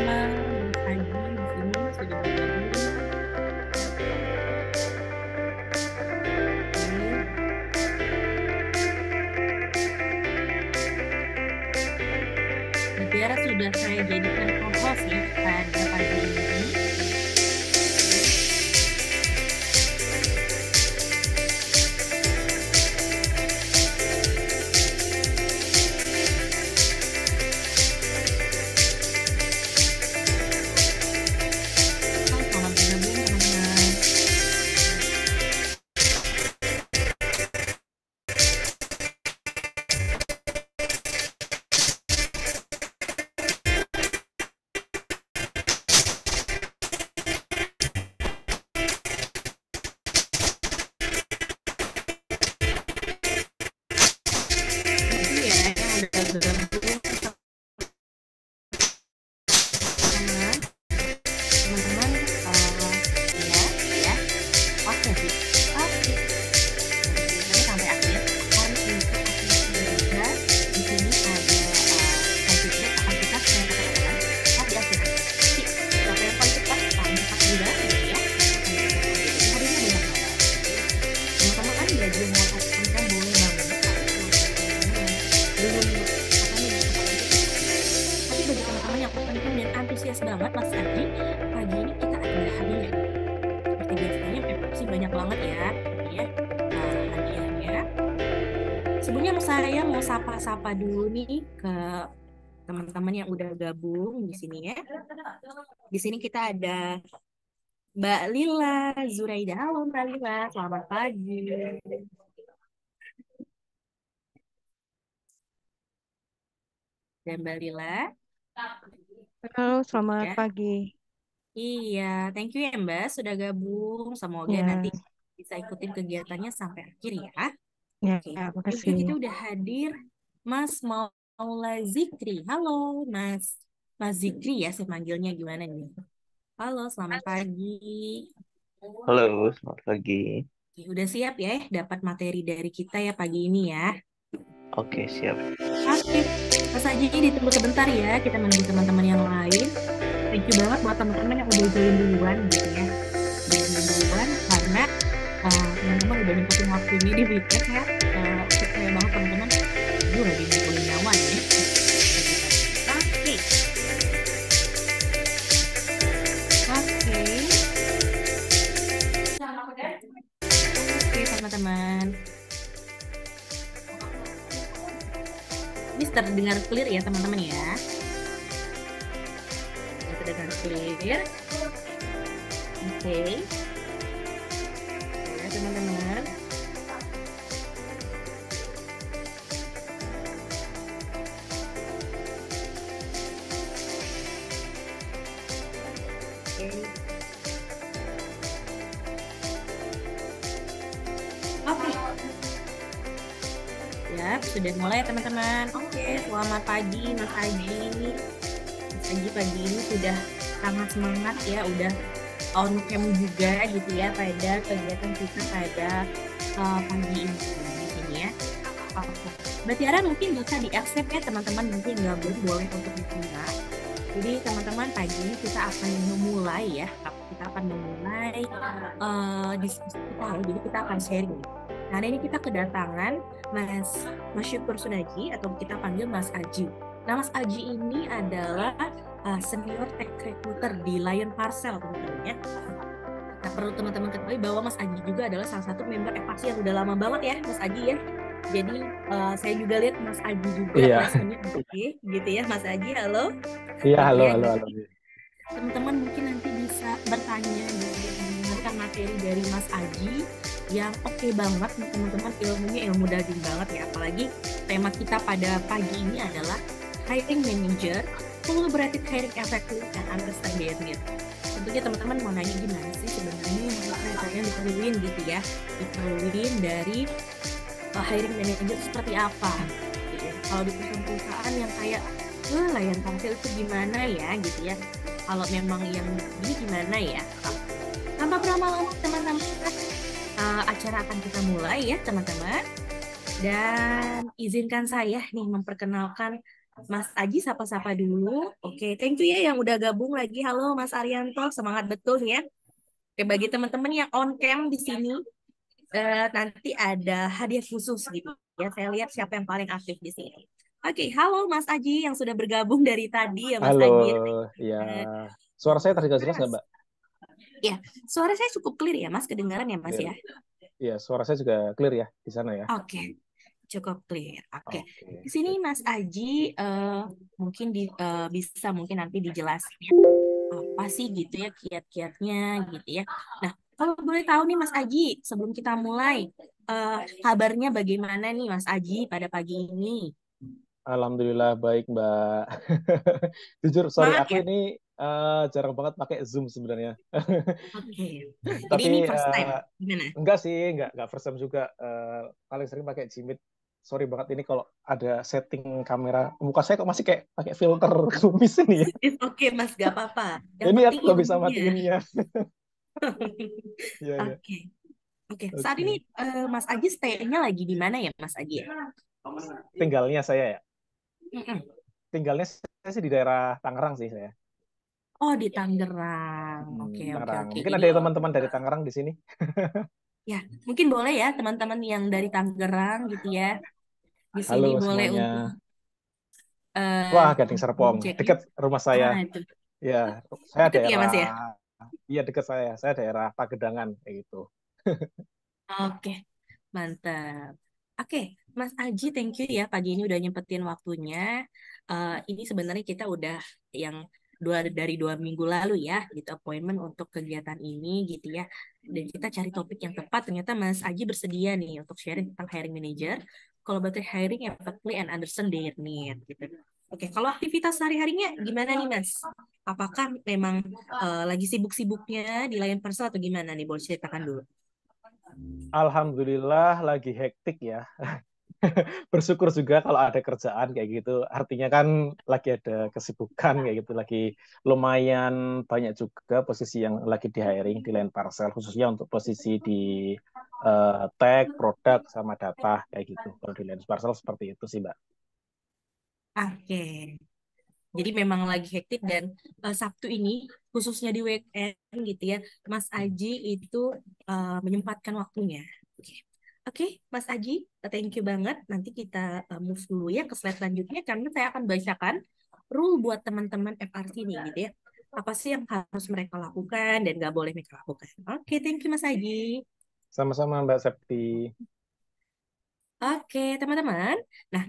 bersama Mas Adi di sini sudah bergabung. Oke. Mutiara sudah saya jadikan co-host ya pada pagi ini. Selamat bergabung teman-teman. Itu ya yang udah bergabung teman-teman. Ya, ya. Oke sih. Oke. Jadi sampai akhir. Hari ini juga di sini ada selanjutnya akan kita share teman-teman. Tapi akhir. Jadi, siapa yang paling cepat cepat juga gitu ya. Jadi hari ini banyak banget. Teman-teman kan belajar mau kan boleh banget. Belum tapi bagi teman-teman yang penting dan antusias banget Mas Adi, pagi ini kita ada hadiah. Seperti biasanya memang sih banyak banget ya, hadiahnya. Sebelumnya saya mau sapa-sapa dulu nih ke teman-teman yang udah gabung di sini ya. Di sini kita ada Mbak Lila Zuraida. Halo Mbak Lila, selamat pagi. Dan Mbak Lila, Halo, selamat ya. pagi. Iya, thank you ya Mbak sudah gabung. Semoga nanti Ya, bisa ikutin kegiatannya sampai akhir ya. ya, Oke, juga makasih. kita udah hadir Mas Maula Zikri. Halo Mas, Mas Zikri ya saya manggilnya gimana nih? Halo, selamat pagi. Halo, selamat pagi. Oke, udah siap ya dapat materi dari kita ya pagi ini ya? Oke, siap. Oke, Mas Haji ditunggu sebentar ya, kita menunggu teman-teman yang lain. Thank you banget buat teman-teman yang udah join duluan gitu ya. Udah join duluan karena teman-teman udah nyempetin waktunya di weekend ya. Percaya banget teman-teman, gue lagi ngumpulin nyawa ya. Oke, oke, oke teman-teman. Ini terdengar clear ya teman-teman ya. Ini terdengar clear. Oke. Ya teman-teman. Oke. Oke. Ya, sudah mulai ya teman-teman. Oke, selamat pagi Mas Aji. Mas Aji pagi ini sudah sangat semangat ya, udah on cam juga gitu ya pada kegiatan kita pada pagi ini di sini ya. Oke. Mbak Tiara mungkin bisa di-accept ya teman-teman, mungkin gabung boleh untuk dibuka. Jadi teman-teman pagi ini kita akan memulai ya, kita akan memulai diskusi kita ya. Jadi kita akan sharing. Nah, ini kita kedatangan Mas Syukur Sunaji atau kita panggil Mas Aji. Nah, Mas Aji ini adalah senior tech recruiter di Lion Parcel teman-teman ya. Nah, perlu teman-teman ketahui bahwa Mas Aji juga adalah salah satu member Evasi yang udah lama banget ya, Mas Aji ya. Jadi saya juga lihat Mas Aji juga responnya oke gitu ya, Mas Aji. Halo. Iya, halo, Oke, halo, jadi halo. teman-teman mungkin nanti bisa bertanya dan mendengarkan materi dari Mas Aji yang oke banget nih teman-teman, ilmunya ilmu daging banget ya. Apalagi tema kita pada pagi ini adalah hiring manager, collaborative hiring effective and understand their need. Tentunya teman-teman mau nanya gimana sih sebenarnya yang diperluin gitu ya, diperluin dari hiring manager seperti apa gitu ya. Kalau di perusahaan yang kayak Lion Parcel itu gimana ya gitu ya, kalau memang yang ini gimana ya. Tanpa berlama-lama teman-teman, acara akan kita mulai ya teman-teman. Dan izinkan saya nih memperkenalkan Mas Aji sapa-sapa dulu. Oke, thank you ya yang udah gabung lagi. Halo Mas Arianto, semangat betul nih ya. Oke, bagi teman-teman yang on cam di sini, nanti ada hadiah khusus gitu ya. Saya lihat siapa yang paling aktif di sini. Oke, halo Mas Aji yang sudah bergabung dari tadi ya Mas Halo, Aji. ya. Eh, Suara saya terdengar jelas nggak, Mas, Mbak? ya, suara saya cukup clear ya Mas, kedengaran ya Mas Clear. ya. Iya, suara saya juga clear ya di sana ya. Oke, cukup clear. Oke, Oke, di sini sip. Mas Aji mungkin bisa mungkin nanti dijelasin ya, apa sih gitu ya kiat-kiatnya gitu ya. Nah, kalau boleh tahu nih Mas Aji, sebelum kita mulai, kabarnya bagaimana nih Mas Aji pada pagi ini? Alhamdulillah baik, Mbak. Jujur, sorry, Semangat aku ya? ini jarang banget pakai Zoom sebenarnya. Oke. Jadi Tapi ini first time. Gimana? enggak sih, enggak first time juga. Paling sering pakai Gmeet. Sorry banget ini kalau ada setting kamera. Muka saya kok masih kayak pakai filter kumis ini ya. It's okay Mas, gak apa-apa. Yang Ini penting aku bisa ilmunya. matiinnya. Iya, iya. Oke. Oke. Saat ini Oke. Mas Aji stay-nya lagi di mana ya Mas Aji ya? Tinggalnya saya ya. Mm-mm. Tinggalnya saya sih di daerah Tangerang sih saya. Oh, di Tangerang. Oke, oke, Tangerang. oke. Mungkin Jadi ada teman-teman dari Tangerang di sini. ya, mungkin boleh ya teman-teman yang dari Tangerang gitu ya. Di sini Halo boleh semuanya. untuk eh Wah, Gading Serpong. check-in. Dekat rumah saya. Itu. Ya, saya Deket ya daerah, Mas ya? iya dekat saya. Saya daerah Pagedangan kayak gitu. Oke, mantap. Oke, Mas Aji, thank you ya pagi ini udah nyempetin waktunya. Ini sebenarnya kita udah yang dari 2 minggu lalu ya, gitu appointment untuk kegiatan ini gitu ya. Dan kita cari topik yang tepat. Ternyata Mas Aji bersedia nih untuk sharing tentang hiring manager, collaborative hiring, empathy and understand their need gitu. Oke, kalau aktivitas sehari-harinya gimana nih Mas? Apakah memang lagi sibuk-sibuknya di layar persel atau gimana nih? Boleh ceritakan dulu. Alhamdulillah lagi hektik ya. Bersyukur juga kalau ada kerjaan kayak gitu. Artinya kan lagi ada kesibukan kayak gitu. Lagi lumayan banyak juga posisi yang lagi di hiring di line parcel. Khususnya untuk posisi di tech, produk, sama data kayak gitu. Kalau di line parcel seperti itu sih, Mbak. Oke. Jadi memang lagi hektik dan Sabtu ini khususnya di weekend gitu ya, Mas Aji itu menyempatkan waktunya. Oke, Oke, Mas Aji, thank you banget. Nanti kita move dulu ya ke slide selanjutnya karena saya akan bacakan rule buat teman-teman FRC nih gitu ya. Apa sih yang harus mereka lakukan dan nggak boleh mereka lakukan. Oke, thank you Mas Aji. Sama-sama Mbak Septi. Oke, teman-teman. Nah,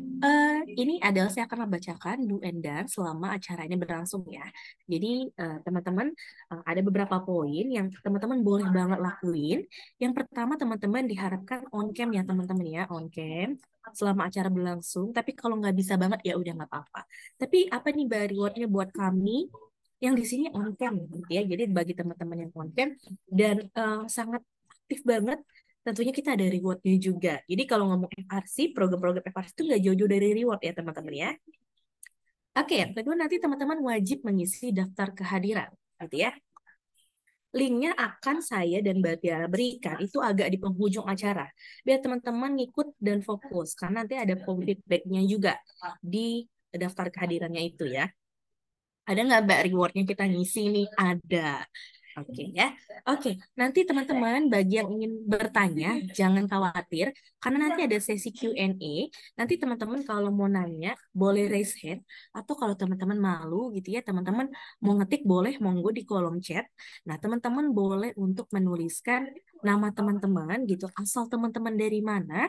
ini adalah saya akan membacakan do and done selama acara ini berlangsung ya. Jadi, teman-teman, ada beberapa poin yang teman-teman boleh banget lakuin. Yang pertama, teman-teman diharapkan on cam ya, teman-teman ya, on cam selama acara berlangsung. Tapi kalau nggak bisa banget ya udah nggak apa-apa. Tapi apa nih Mbak, rewardnya buat kami yang di sini on cam gitu ya. Jadi bagi teman-teman yang on cam dan sangat aktif banget. Tentunya kita ada rewardnya juga. Jadi kalau ngomong FRC, program-program FRC itu nggak jauh-jauh dari reward ya teman-teman ya. Oke, yang kedua nanti teman-teman wajib mengisi daftar kehadiran, gitu ya. Linknya akan saya dan Mbak Tiara berikan itu agak di penghujung acara. Biar teman-teman ngikut dan fokus, karena nanti ada form feedback-nya juga di daftar kehadirannya itu ya. Ada nggak Mbak rewardnya kita ngisi nih? Ada. Oke ya. Oke, nanti teman-teman bagi yang ingin bertanya jangan khawatir karena nanti ada sesi Q&A. Nanti teman-teman kalau mau nanya boleh raise hand atau kalau teman-teman malu gitu ya, teman-teman mau ngetik boleh monggo di kolom chat. Nah, teman-teman boleh untuk menuliskan nama teman-teman gitu, asal teman-teman dari mana,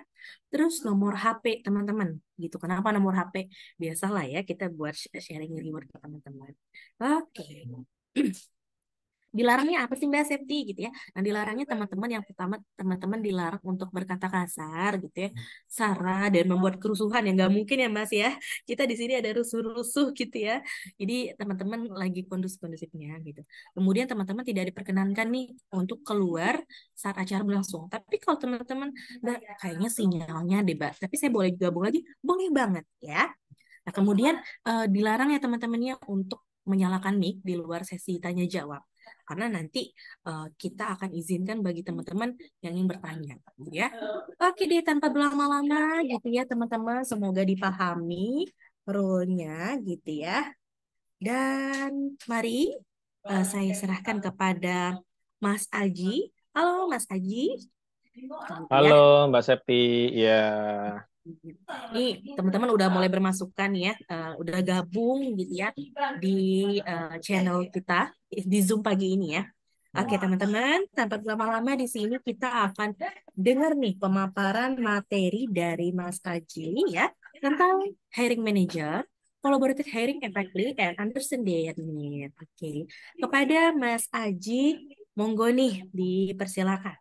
terus nomor HP teman-teman gitu. Kenapa nomor HP? Biasalah ya kita buat sharing reward ke teman-teman. Oke. Dilarangnya apa sih Mbak Septi gitu ya? Nah dilarangnya teman-teman yang pertama teman-teman dilarang untuk berkata kasar gitu ya, sara dan membuat kerusuhan yang nggak mungkin ya Mas ya. Kita di sini ada rusuh-rusuh gitu ya. Jadi teman-teman lagi kondusif-kondusifnya gitu. Kemudian teman-teman tidak diperkenankan nih untuk keluar saat acara berlangsung. Tapi kalau teman-teman Mbak kayaknya sinyalnya deh Mbak, tapi saya boleh gabung lagi, boleh banget ya. Nah kemudian dilarang ya teman-temannya untuk menyalakan mic di luar sesi tanya jawab karena nanti kita akan izinkan bagi teman-teman yang ingin bertanya gitu ya. Oke deh tanpa berlama-lama gitu ya teman-teman semoga dipahami. role-nya gitu ya. Dan mari saya serahkan kepada Mas Aji. Halo Mas Aji. Ya, Halo Mbak Septi, ya. ini teman-teman udah mulai bermasukan ya, udah gabung gitu ya di channel kita di Zoom pagi ini ya. Oke teman-teman, tanpa berlama-lama di sini kita akan dengar nih pemaparan materi dari Mas Aji ya tentang hiring manager, collaborative hiring effectively and understand their need. Oke, kepada Mas Aji, monggo nih dipersilakan.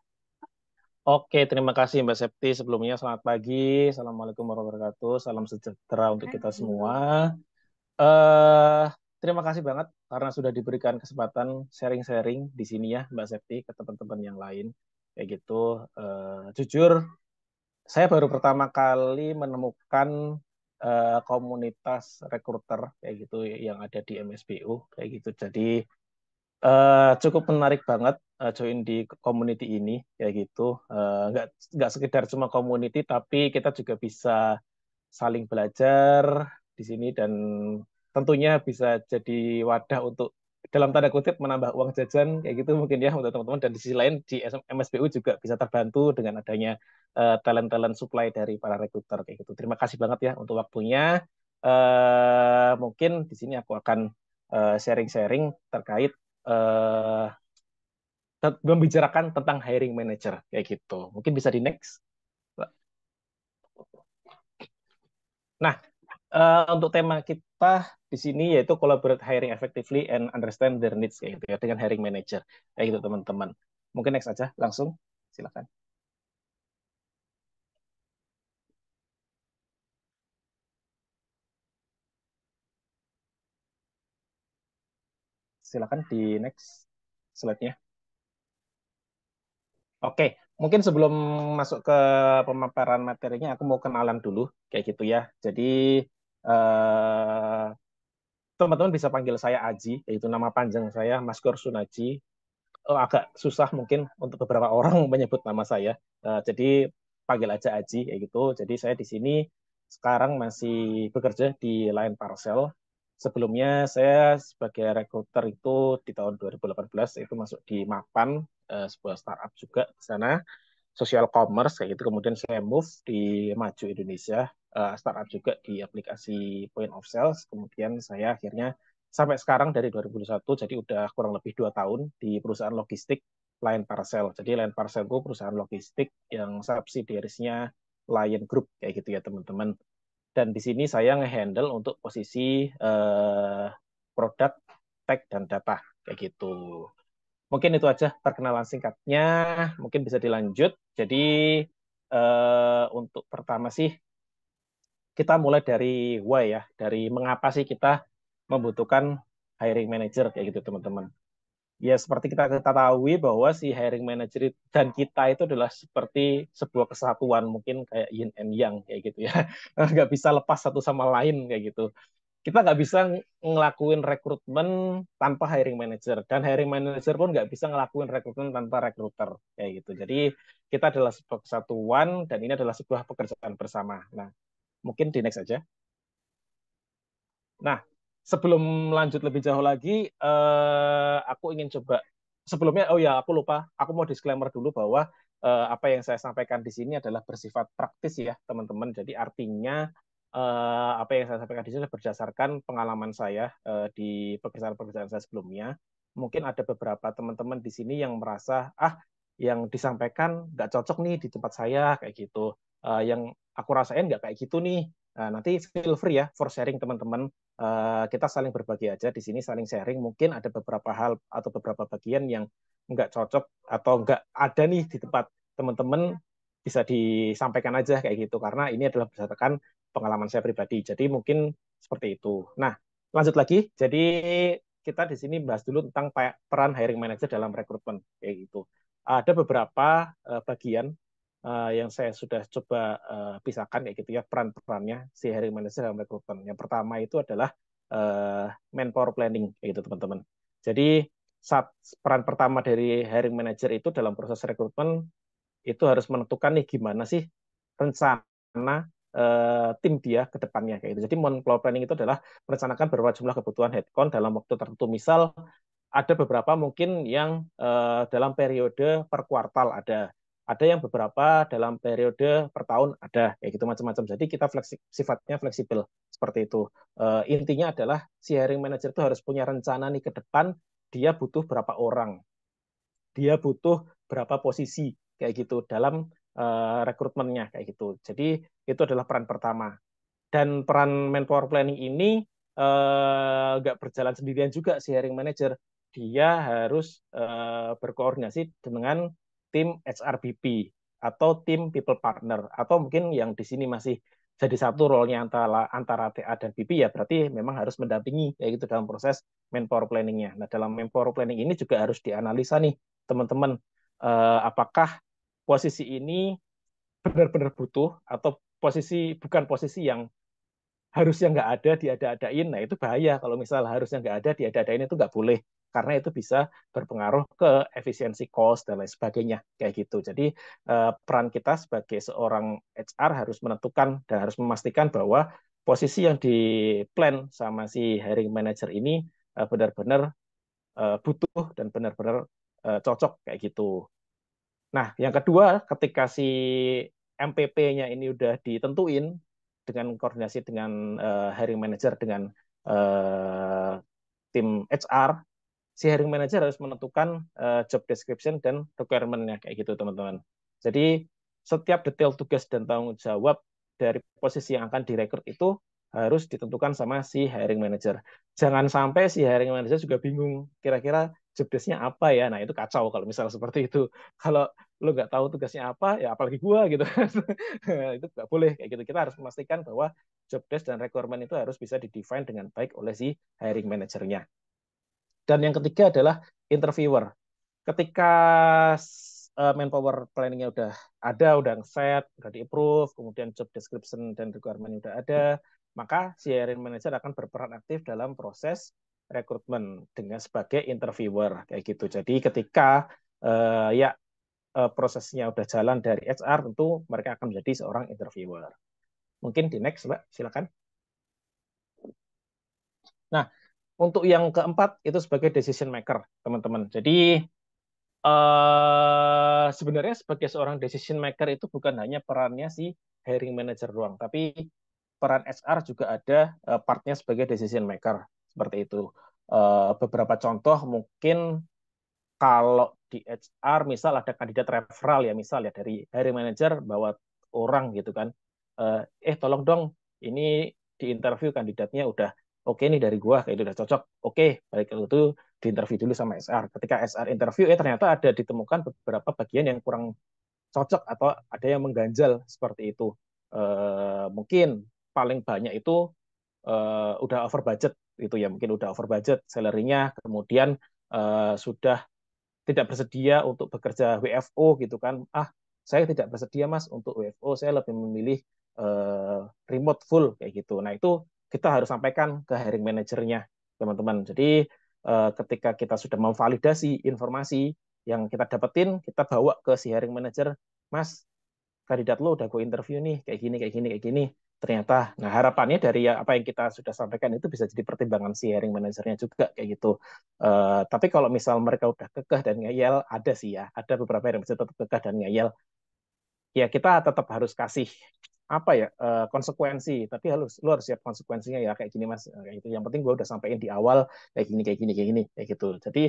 Oke, terima kasih Mbak Septi. Sebelumnya selamat pagi, Assalamualaikum warahmatullahi wabarakatuh, salam sejahtera untuk kita semua. eh Terima kasih banget karena sudah diberikan kesempatan sharing-sharing di sini ya Mbak Septi ke teman-teman yang lain. Kayak gitu. Jujur, saya baru pertama kali menemukan komunitas rekruter kayak gitu yang ada di MSBU kayak gitu. Jadi cukup menarik banget join di community ini kayak gitu. Nggak sekedar cuma community, tapi kita juga bisa saling belajar di sini dan tentunya bisa jadi wadah untuk dalam tanda kutip menambah uang jajan kayak gitu mungkin ya untuk teman-teman, dan di sisi lain di MSBU juga bisa terbantu dengan adanya talent-talent supply dari para rekruter kayak gitu. Terima kasih banget ya untuk waktunya. Mungkin di sini aku akan sharing-sharing terkait eh, membicarakan tentang hiring manager kayak gitu. Mungkin bisa di next. Nah, untuk tema kita di sini yaitu collaborate hiring effectively and understand their needs kayak gitu ya dengan hiring manager kayak gitu teman-teman. Mungkin next aja langsung silakan. Silakan di next slide-nya. Oke, mungkin sebelum masuk ke pemaparan materinya aku mau kenalan dulu kayak gitu ya. Jadi eh, teman-teman bisa panggil saya Aji, yaitu nama panjang saya Maskur Sunaji. Agak susah mungkin untuk beberapa orang menyebut nama saya. Jadi panggil aja Aji kayak gitu. Jadi saya di sini sekarang masih bekerja di Line Parcel. Sebelumnya saya sebagai rekruter itu di tahun 2018 itu masuk di Mapan, sebuah startup juga di sana, social commerce kayak gitu. Kemudian saya move di Maju Indonesia, startup juga di aplikasi point of sales. Kemudian saya akhirnya sampai sekarang dari 2021, jadi udah kurang lebih 2 tahun di perusahaan logistik Lion Parcel. Jadi Lion Parcel itu perusahaan logistik yang subsidiarisnya Lion Group kayak gitu ya teman-teman. Dan di sini saya ngehandle untuk posisi produk, tech, dan data kayak gitu. Mungkin itu aja perkenalan singkatnya. Mungkin bisa dilanjut. Jadi untuk pertama sih kita mulai dari why ya, dari mengapa sih kita membutuhkan hiring manager kayak gitu teman-teman. Ya seperti kita ketahui bahwa si hiring manager dan kita itu adalah seperti sebuah kesatuan, mungkin kayak yin and yang kayak gitu ya. Nggak bisa lepas satu sama lain kayak gitu. Kita nggak bisa ngelakuin rekrutmen tanpa hiring manager, dan hiring manager pun nggak bisa ngelakuin rekrutmen tanpa recruiter kayak gitu. Jadi kita adalah sebuah kesatuan dan ini adalah sebuah pekerjaan bersama. Nah, mungkin di next aja. Nah, sebelum lanjut lebih jauh lagi, aku ingin coba sebelumnya, oh ya, aku lupa, aku mau disclaimer dulu bahwa apa yang saya sampaikan di sini adalah bersifat praktis ya, teman-teman. Jadi artinya apa yang saya sampaikan di sini adalah berdasarkan pengalaman saya di pekerjaan-pekerjaan saya sebelumnya. Mungkin ada beberapa teman-teman di sini yang merasa, yang disampaikan nggak cocok nih di tempat saya kayak gitu. Yang aku rasain nggak kayak gitu nih. Nah, nanti feel free ya for sharing teman-teman. Kita saling berbagi aja di sini, saling sharing. Mungkin ada beberapa hal atau beberapa bagian yang nggak cocok atau nggak ada nih di tempat teman-teman, bisa disampaikan aja kayak gitu karena ini adalah berdasarkan pengalaman saya pribadi. Jadi mungkin seperti itu. Nah, lanjut lagi. Jadi kita di sini bahas dulu tentang peran hiring manager dalam rekrutmen kayak gitu. Ada beberapa bagian yang saya sudah coba pisahkan kayak gitu ya, peran-perannya si hiring manager dalam rekrutmen. Yang pertama itu adalah manpower planning kayak gitu teman-teman. Jadi saat peran pertama dari hiring manager itu dalam proses rekrutmen itu harus menentukan nih gimana sih rencana tim dia ke depannya kayak gitu. Jadi month floor planning itu adalah merencanakan berapa jumlah kebutuhan headcount dalam waktu tertentu. Misal ada beberapa mungkin yang dalam periode per kuartal ada yang beberapa dalam periode per tahun ada kayak gitu macam-macam. Jadi kita sifatnya fleksibel seperti itu. Intinya adalah si hiring manager itu harus punya rencana nih ke depan dia butuh berapa orang, dia butuh berapa posisi kayak gitu dalam rekrutmennya kayak gitu. Jadi itu adalah peran pertama. Dan peran manpower planning ini nggak berjalan sendirian juga si hiring manager. Dia harus berkoordinasi dengan tim HRBP atau tim people partner atau mungkin yang di sini masih jadi satu role-nya antara TA dan BP ya berarti memang harus mendampingi ya gitu dalam proses manpower planning-nya. Nah, dalam manpower planning ini juga harus dianalisa nih teman-teman apakah posisi ini benar-benar butuh atau bukan posisi yang harusnya nggak ada diada-adain. Nah itu bahaya kalau misal harusnya nggak ada diada-adain itu nggak boleh karena itu bisa berpengaruh ke efisiensi cost dan lain sebagainya kayak gitu. Jadi peran kita sebagai seorang HR harus menentukan dan harus memastikan bahwa posisi yang di plan sama si hiring manager ini benar-benar butuh dan benar-benar cocok kayak gitu. Nah, yang kedua, ketika si MPP-nya ini udah ditentuin dengan koordinasi dengan hiring manager dengan uh, tim HR, si hiring manager harus menentukan job description dan requirement-nya kayak gitu, teman-teman. Jadi, setiap detail tugas dan tanggung jawab dari posisi yang akan direkrut itu harus ditentukan sama si hiring manager. Jangan sampai si hiring manager juga bingung kira-kira job desk-nya apa ya. Nah, itu kacau kalau misalnya seperti itu. Kalau lu nggak tahu tugasnya apa, ya apalagi gua gitu kan. Itu nggak boleh kayak gitu. Kita harus memastikan bahwa job desk dan requirement itu harus bisa didefine dengan baik oleh si hiring manajernya. Dan yang ketiga adalah interviewer. Ketika manpower planning-nya udah set, udah di-approve, kemudian job description dan requirement udah ada, maka si hiring manager akan berperan aktif dalam proses rekrutmen dengan sebagai interviewer kayak gitu. Jadi ketika prosesnya udah jalan dari HR, tentu mereka akan menjadi seorang interviewer. Mungkin di next, Mbak, silakan. Nah, untuk yang keempat itu sebagai decision maker, teman-teman. Jadi sebenarnya sebagai seorang decision maker itu bukan hanya perannya si hiring manager doang, tapi peran HR juga ada partnya sebagai decision maker seperti itu. Beberapa contoh mungkin kalau di HR misal ada kandidat referral ya misal ya dari hiring manager bawa orang gitu kan, tolong dong ini di interview kandidatnya udah oke nih dari gua kayak itu udah cocok, oke baik itu di interview dulu sama HR. Ketika HR interview ternyata ada ditemukan beberapa bagian yang kurang cocok atau ada yang mengganjal seperti itu. Mungkin paling banyak itu udah over budget itu ya mungkin udah over budget salary-nya, kemudian sudah tidak bersedia untuk bekerja WFO gitu kan. Saya tidak bersedia Mas untuk WFO, saya lebih memilih remote full kayak gitu. Nah, itu kita harus sampaikan ke hiring manajernya, teman-teman. Jadi ketika kita sudah memvalidasi informasi yang kita dapetin, kita bawa ke si hiring manager, Mas, kandidat lo udah gue interview nih, kayak gini, kayak gini, kayak gini. Ternyata, nah harapannya dari apa yang kita sudah sampaikan itu bisa jadi pertimbangan si hiring manajernya juga kayak gitu. Tapi kalau misal mereka udah kekeh dan ngeyel, ada sih ya, ada beberapa yang bisa tetap kekeh dan ngeyel. Ya kita tetap harus kasih apa ya konsekuensi, tapi lu harus siap konsekuensinya ya kayak gini Mas, kayak gitu. Yang penting gue udah sampaikan di awal kayak gini, kayak gini, kayak gini, kayak gitu. Jadi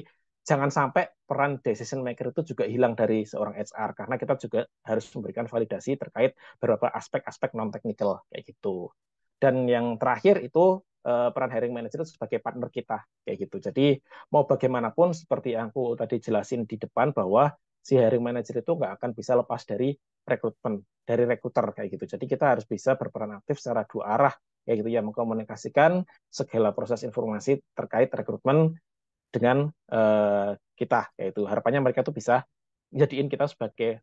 jangan sampai peran decision maker itu juga hilang dari seorang HR karena kita juga harus memberikan validasi terkait beberapa aspek-aspek non teknikal kayak gitu. Dan yang terakhir itu peran hiring manager sebagai partner kita kayak gitu. Jadi mau bagaimanapun seperti yang aku tadi jelasin di depan bahwa si hiring manager itu nggak akan bisa lepas dari rekrutmen, dari rekruter kayak gitu. Jadi kita harus bisa berperan aktif secara dua arah kayak gitu ya, mengkomunikasikan segala proses informasi terkait rekrutmen dengan kita kayak itu. Harapannya mereka tuh bisa jadiin kita sebagai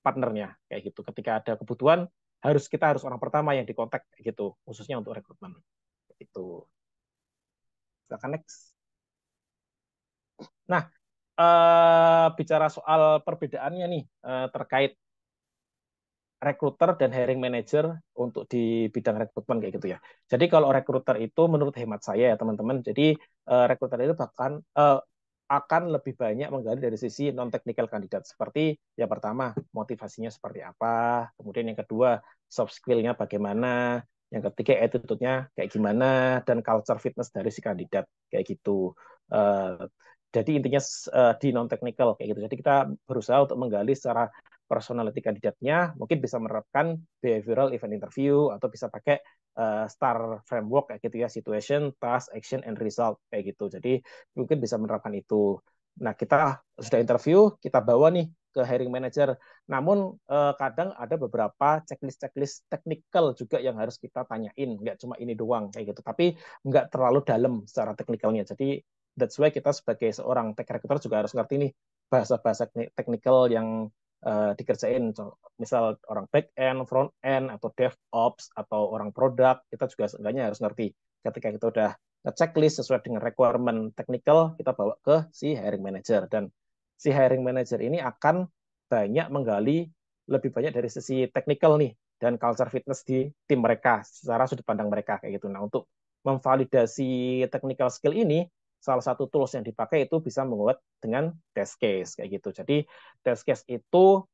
partnernya kayak gitu. Ketika ada kebutuhan kita harus orang pertama yang dikontak kayak gitu, khususnya untuk rekrutmen. Itu. Silakan next. Nah, bicara soal perbedaannya nih terkait recruiter dan hiring manager untuk di bidang rekrutmen kayak gitu ya. Jadi kalau recruiter itu menurut hemat saya ya teman-teman, jadi recruiter itu bahkan akan lebih banyak menggali dari sisi non-technical kandidat. Seperti yang pertama, motivasinya seperti apa, kemudian yang kedua, soft skill-nya bagaimana, yang ketiga, attitude-nya kayak gimana, dan culture fitness dari si kandidat, kayak gitu. Jadi intinya di non-technical, kayak gitu. Jadi kita berusaha untuk menggali secara personality kandidatnya, mungkin bisa menerapkan behavioral event interview, atau bisa pakai STAR framework kayak gitu ya, situation, task, action, and result kayak gitu. Jadi mungkin bisa menerapkan itu. Nah, kita sudah interview, kita bawa nih ke hiring manager. Namun kadang ada beberapa checklist technical juga yang harus kita tanyain, nggak cuma ini doang kayak gitu. Tapi nggak terlalu dalam secara teknikalnya. Jadi that's why kita sebagai seorang tech recruiter juga harus ngerti nih bahasa-bahasa teknikal yang dikerjain, misal orang back end, front end, atau DevOps, atau orang produk, kita juga seenggaknya harus ngerti. Ketika kita udah checklist sesuai dengan requirement technical, kita bawa ke si hiring manager, dan si hiring manager ini akan banyak menggali lebih banyak dari sisi technical nih dan culture fitness di tim mereka secara sudut pandang mereka kayak gitu. Nah, untuk memvalidasi technical skill ini, salah satu tools yang dipakai itu bisa membuat dengan test case kayak gitu. Jadi test case itu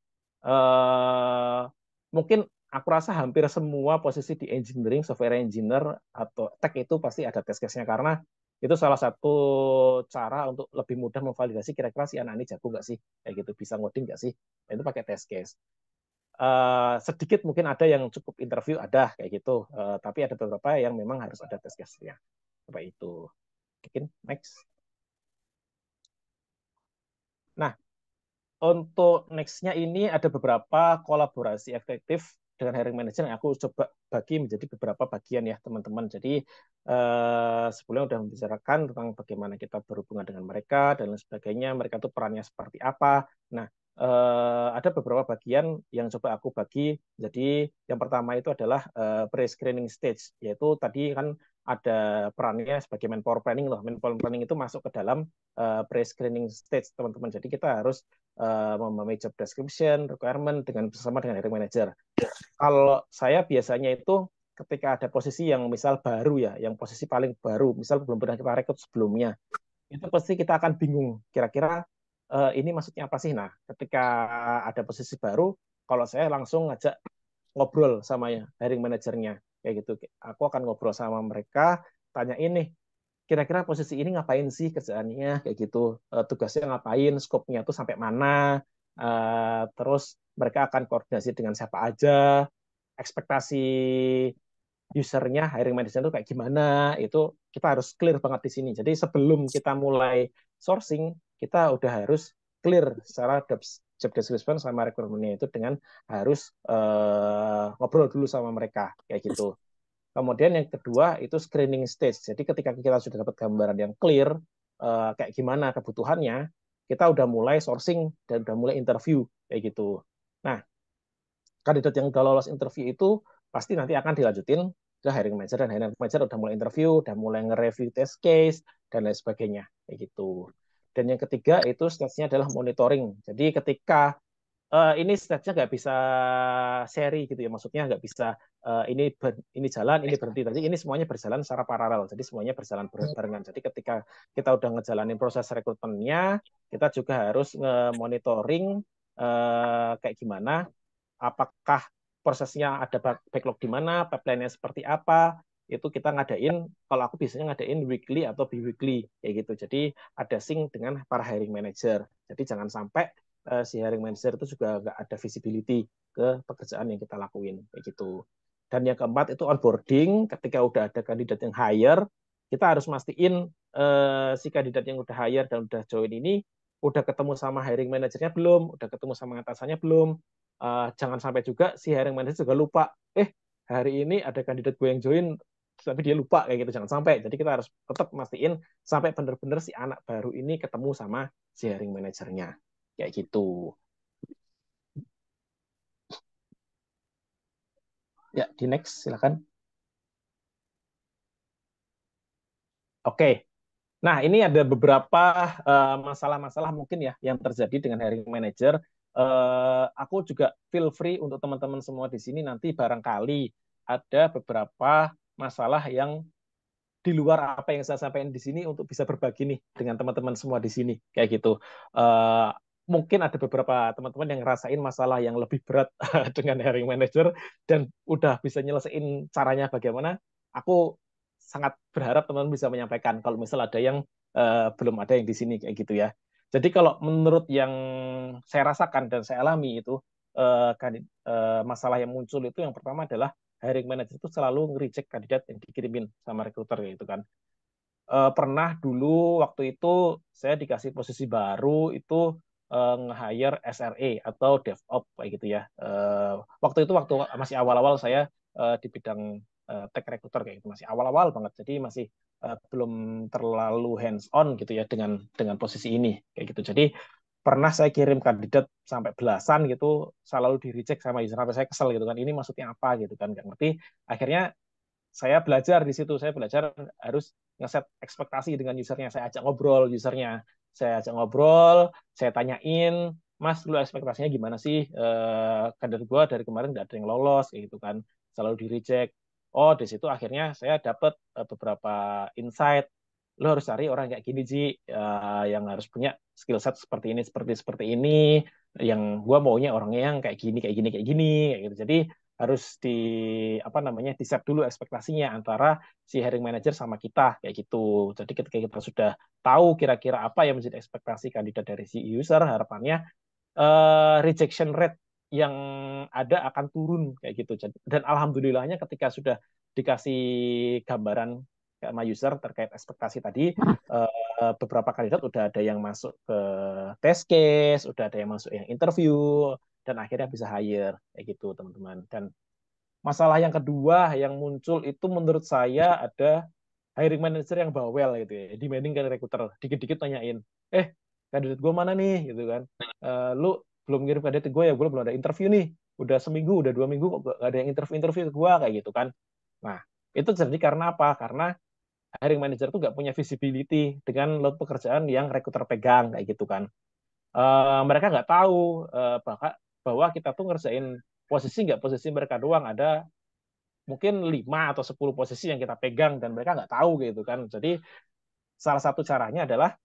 mungkin aku rasa hampir semua posisi di engineering, software engineer atau tech itu pasti ada test case-nya, karena itu salah satu cara untuk lebih mudah memvalidasi kira-kira si anak ini jago nggak sih, kayak gitu, bisa ngoding nggak sih. Nah, itu pakai test case. Sedikit mungkin ada yang cukup interview, ada kayak gitu, tapi ada beberapa yang memang harus ada test case-nya seperti itu. Mungkin next. Nah, untuk next-nya ini ada beberapa kolaborasi efektif dengan hiring manager yang aku coba bagi menjadi beberapa bagian ya teman-teman. Jadi sebelumnya udah membicarakan tentang bagaimana kita berhubungan dengan mereka dan lain sebagainya, mereka tuh perannya seperti apa. Nah, ada beberapa bagian yang coba aku bagi. Jadi yang pertama itu adalah pre-screening stage, yaitu tadi kan ada perannya sebagai manpower planning loh. Manpower planning itu masuk ke dalam pre-screening stage teman-teman. Jadi kita harus memahami job description, requirement dengan bersama dengan hiring manager. Kalau saya biasanya itu ketika ada posisi yang misal baru ya, yang posisi paling baru, misal belum pernah kita rekrut sebelumnya, itu pasti kita akan bingung kira-kira ini maksudnya apa sih. Nah, ketika ada posisi baru, kalau saya langsung ngajak ngobrol sama hiring manajernya kayak gitu. Aku akan ngobrol sama mereka, tanya ini kira-kira posisi ini ngapain sih kerjaannya kayak gitu, tugasnya ngapain, skopnya tuh sampai mana, terus mereka akan koordinasi dengan siapa aja, ekspektasi usernya, hiring manager itu kayak gimana, itu kita harus clear banget di sini. Jadi sebelum kita mulai sourcing, kita udah harus clear secara job description sama requirement-nya itu dengan harus ngobrol dulu sama mereka kayak gitu. Kemudian yang kedua itu screening stage. Jadi ketika kita sudah dapat gambaran yang clear kayak gimana kebutuhannya, kita udah mulai sourcing dan udah mulai interview kayak gitu. Nah, kandidat yang udah lolos interview itu pasti nanti akan dilanjutin ke hiring manager, dan hiring manager udah mulai interview, udah mulai nge-review test case dan lain sebagainya kayak gitu. Dan yang ketiga itu stage-nya adalah monitoring. Jadi ketika ini stage-nya nggak bisa seri gitu ya, maksudnya nggak bisa ini jalan, ini berhenti. Tadi ini semuanya berjalan secara paralel, jadi semuanya berjalan barengan. Jadi ketika kita udah ngejalanin proses rekrutmennya, kita juga harus monitoring kayak gimana, apakah prosesnya ada backlog di mana, pipeline-nya seperti apa, itu kita ngadain, kalau aku biasanya ngadain weekly atau bi-weekly, kayak gitu. Jadi ada sync dengan para hiring manager. Jadi jangan sampai si hiring manager itu juga nggak ada visibility ke pekerjaan yang kita lakuin, kayak gitu. Dan yang keempat itu onboarding, ketika udah ada kandidat yang hire, kita harus mastiin si kandidat yang udah hire dan udah join ini, udah ketemu sama hiring manajernya belum, udah ketemu sama atasannya belum. Jangan sampai juga si hiring manager juga lupa, hari ini ada kandidat gue yang join, tapi dia lupa kayak gitu, jangan sampai. Jadi kita harus tetap mastiin sampai benar-benar si anak baru ini ketemu sama si hiring manajernya kayak gitu. Ya, di next silakan. Oke. Nah, ini ada beberapa masalah-masalah mungkin ya yang terjadi dengan hiring manager aku juga feel free untuk teman-teman semua di sini nanti barangkali ada beberapa masalah yang di luar apa yang saya sampaikan di sini untuk bisa berbagi nih dengan teman-teman semua di sini kayak gitu. Eh, Mungkin ada beberapa teman-teman yang ngerasain masalah yang lebih berat dengan hiring manager dan udah bisa nyelesain caranya bagaimana. Aku sangat berharap teman-teman bisa menyampaikan kalau misal ada yang belum ada yang di sini kayak gitu ya. Jadi kalau menurut yang saya rasakan dan saya alami itu masalah yang muncul itu yang pertama adalah hiring manager itu selalu nge-reject kandidat yang dikirimin sama recruiter gitu kan. Pernah dulu waktu itu saya dikasih posisi baru itu nge-hire SRE atau DevOps kayak gitu ya. Waktu masih awal-awal saya di bidang tech recruiter kayak gitu, masih awal-awal banget. Jadi masih belum terlalu hands on gitu ya dengan posisi ini kayak gitu. Jadi pernah saya kirim kandidat sampai belasan gitu selalu di reject sama user sampai saya kesel gitu kan, ini maksudnya apa gitu kan, nggak ngerti. Akhirnya saya belajar di situ, saya belajar harus ngeset ekspektasi dengan usernya, saya ajak ngobrol, saya tanyain, Mas, lu ekspektasinya gimana sih? Kandidat gua dari kemarin nggak ada yang lolos, kayak gitu kan, selalu di reject. Oh, di situ akhirnya saya dapat beberapa insight. Lu harus cari orang kayak gini, Ji, yang harus punya skill set seperti ini. Yang gua maunya orangnya yang kayak gini, kayak gitu. Jadi harus di apa namanya di set dulu ekspektasinya antara si hiring manager sama kita kayak gitu. Jadi ketika kita sudah tahu kira-kira apa yang menjadi ekspektasi kandidat dari si user, harapannya rejection rate yang ada akan turun kayak gitu. Dan alhamdulillahnya ketika sudah dikasih gambaran sama user terkait ekspektasi tadi, beberapa kandidat udah ada yang masuk ke test case, udah ada yang masuk yang interview, dan akhirnya bisa hire kayak gitu teman-teman. Dan masalah yang kedua yang muncul itu menurut saya ada hiring manager yang bawel gitu ya, demanding kan recruiter, dikit-dikit tanyain, kandidat gue mana nih gitu kan. Lu belum ngirim kandidat gue ya, gue belum ada interview nih, udah seminggu, udah 2 minggu kok gak ada yang interview ke gue kayak gitu kan. Nah, itu terjadi karena apa? Karena hiring manager tuh nggak punya visibility dengan load pekerjaan yang recruiter pegang kayak gitu kan. Mereka nggak tahu bahwa kita tuh ngerjain posisi mereka doang, ada mungkin 5 atau 10 posisi yang kita pegang dan mereka nggak tahu gitu kan. Jadi salah satu caranya adalah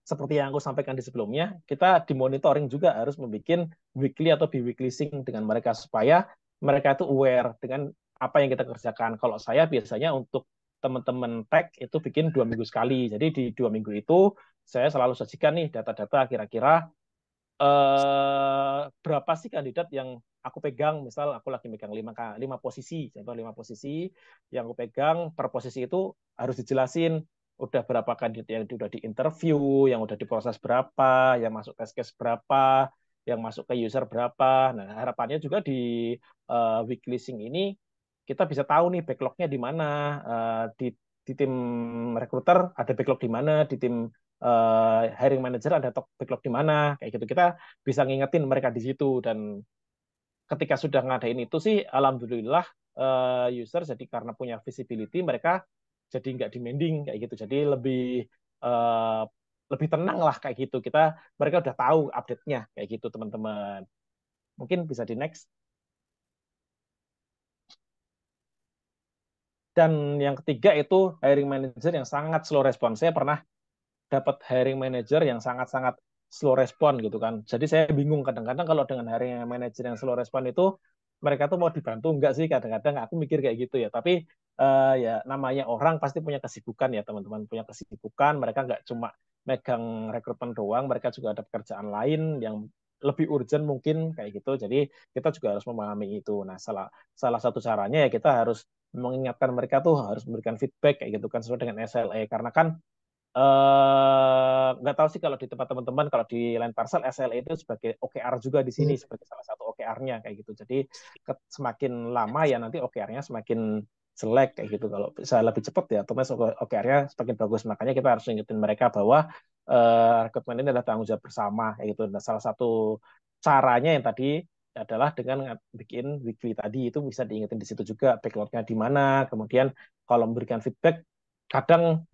seperti yang aku sampaikan di sebelumnya, kita dimonitoring juga harus membuat weekly atau bi-weekly sync dengan mereka supaya mereka itu aware dengan apa yang kita kerjakan. Kalau saya biasanya untuk teman-teman tech itu bikin 2 minggu sekali. Jadi di 2 minggu itu saya selalu sajikan nih data-data kira-kira berapa sih kandidat yang aku pegang. Misal aku lagi megang 5 posisi, contoh 5 posisi yang aku pegang, per posisi itu harus dijelasin udah berapa kandidat yang udah di interview, yang udah diproses berapa, yang masuk test case berapa, yang masuk ke user berapa. Nah, harapannya juga di weekly sync ini kita bisa tahu nih backlognya di mana. Di tim recruiter ada backlog di mana, di tim hiring manager ada backlog di mana, kayak gitu. Kita bisa ngingetin mereka di situ. Dan ketika sudah ngadain itu sih, alhamdulillah user jadi karena punya visibility, mereka jadi nggak demanding kayak gitu. Jadi uh, lebih tenang lah kayak gitu. Mereka udah tahu update-nya kayak gitu teman-teman. Mungkin bisa di next. Dan yang ketiga itu hiring manager yang sangat slow respon. Saya pernah dapat hiring manager yang sangat-sangat slow respon gitu kan. Jadi saya bingung kadang-kadang kalau dengan hiring manager yang slow respon itu mereka tuh mau dibantu enggak sih, kadang-kadang aku mikir kayak gitu ya. Tapi ya namanya orang pasti punya kesibukan ya teman-teman, punya kesibukan. Mereka nggak cuma megang rekrutmen doang, mereka juga ada pekerjaan lain yang lebih urgent mungkin kayak gitu. Jadi kita juga harus memahami itu. Nah, salah satu caranya ya kita harus mengingatkan mereka tuh harus memberikan feedback kayak gitu kan sesuai dengan SLA, karena kan nggak tahu sih kalau di tempat teman-teman, kalau di Line Parcel SLA itu sebagai OKR juga di sini, sebagai salah satu OKR-nya kayak gitu. Jadi semakin lama ya nanti OKR-nya semakin jelek kayak gitu. Kalau bisa lebih cepat ya otomatis OKR-nya semakin bagus. Makanya kita harus ingetin mereka bahwa rekrutmen ini adalah tanggung jawab bersama kayak gitu. Nah, salah satu caranya yang tadi adalah dengan bikin weekly tadi, itu bisa diingetin di situ juga backlog-nya di mana. Kemudian kalau memberikan feedback, kadang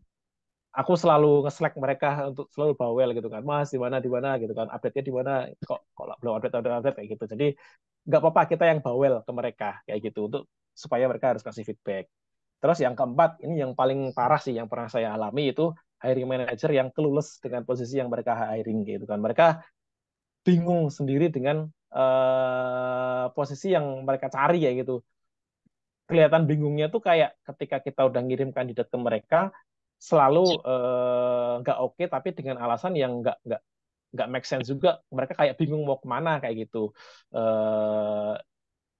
aku selalu nge-slack mereka untuk selalu bawel gitu kan, Mas di mana gitu kan, update-nya di mana, kok belum update kayak gitu. Jadi nggak apa-apa kita yang bawel ke mereka kayak gitu untuk supaya mereka harus kasih feedback. Terus yang keempat, ini yang paling parah sih yang pernah saya alami itu hiring manager yang clueless dengan posisi yang mereka hiring gitu kan. Mereka bingung sendiri dengan posisi yang mereka cari ya gitu. Kelihatan bingungnya tuh kayak ketika kita udah ngirim kandidat ke mereka selalu nggak oke, tapi dengan alasan yang nggak make sense juga. Mereka kayak bingung mau kemana kayak gitu. Eh,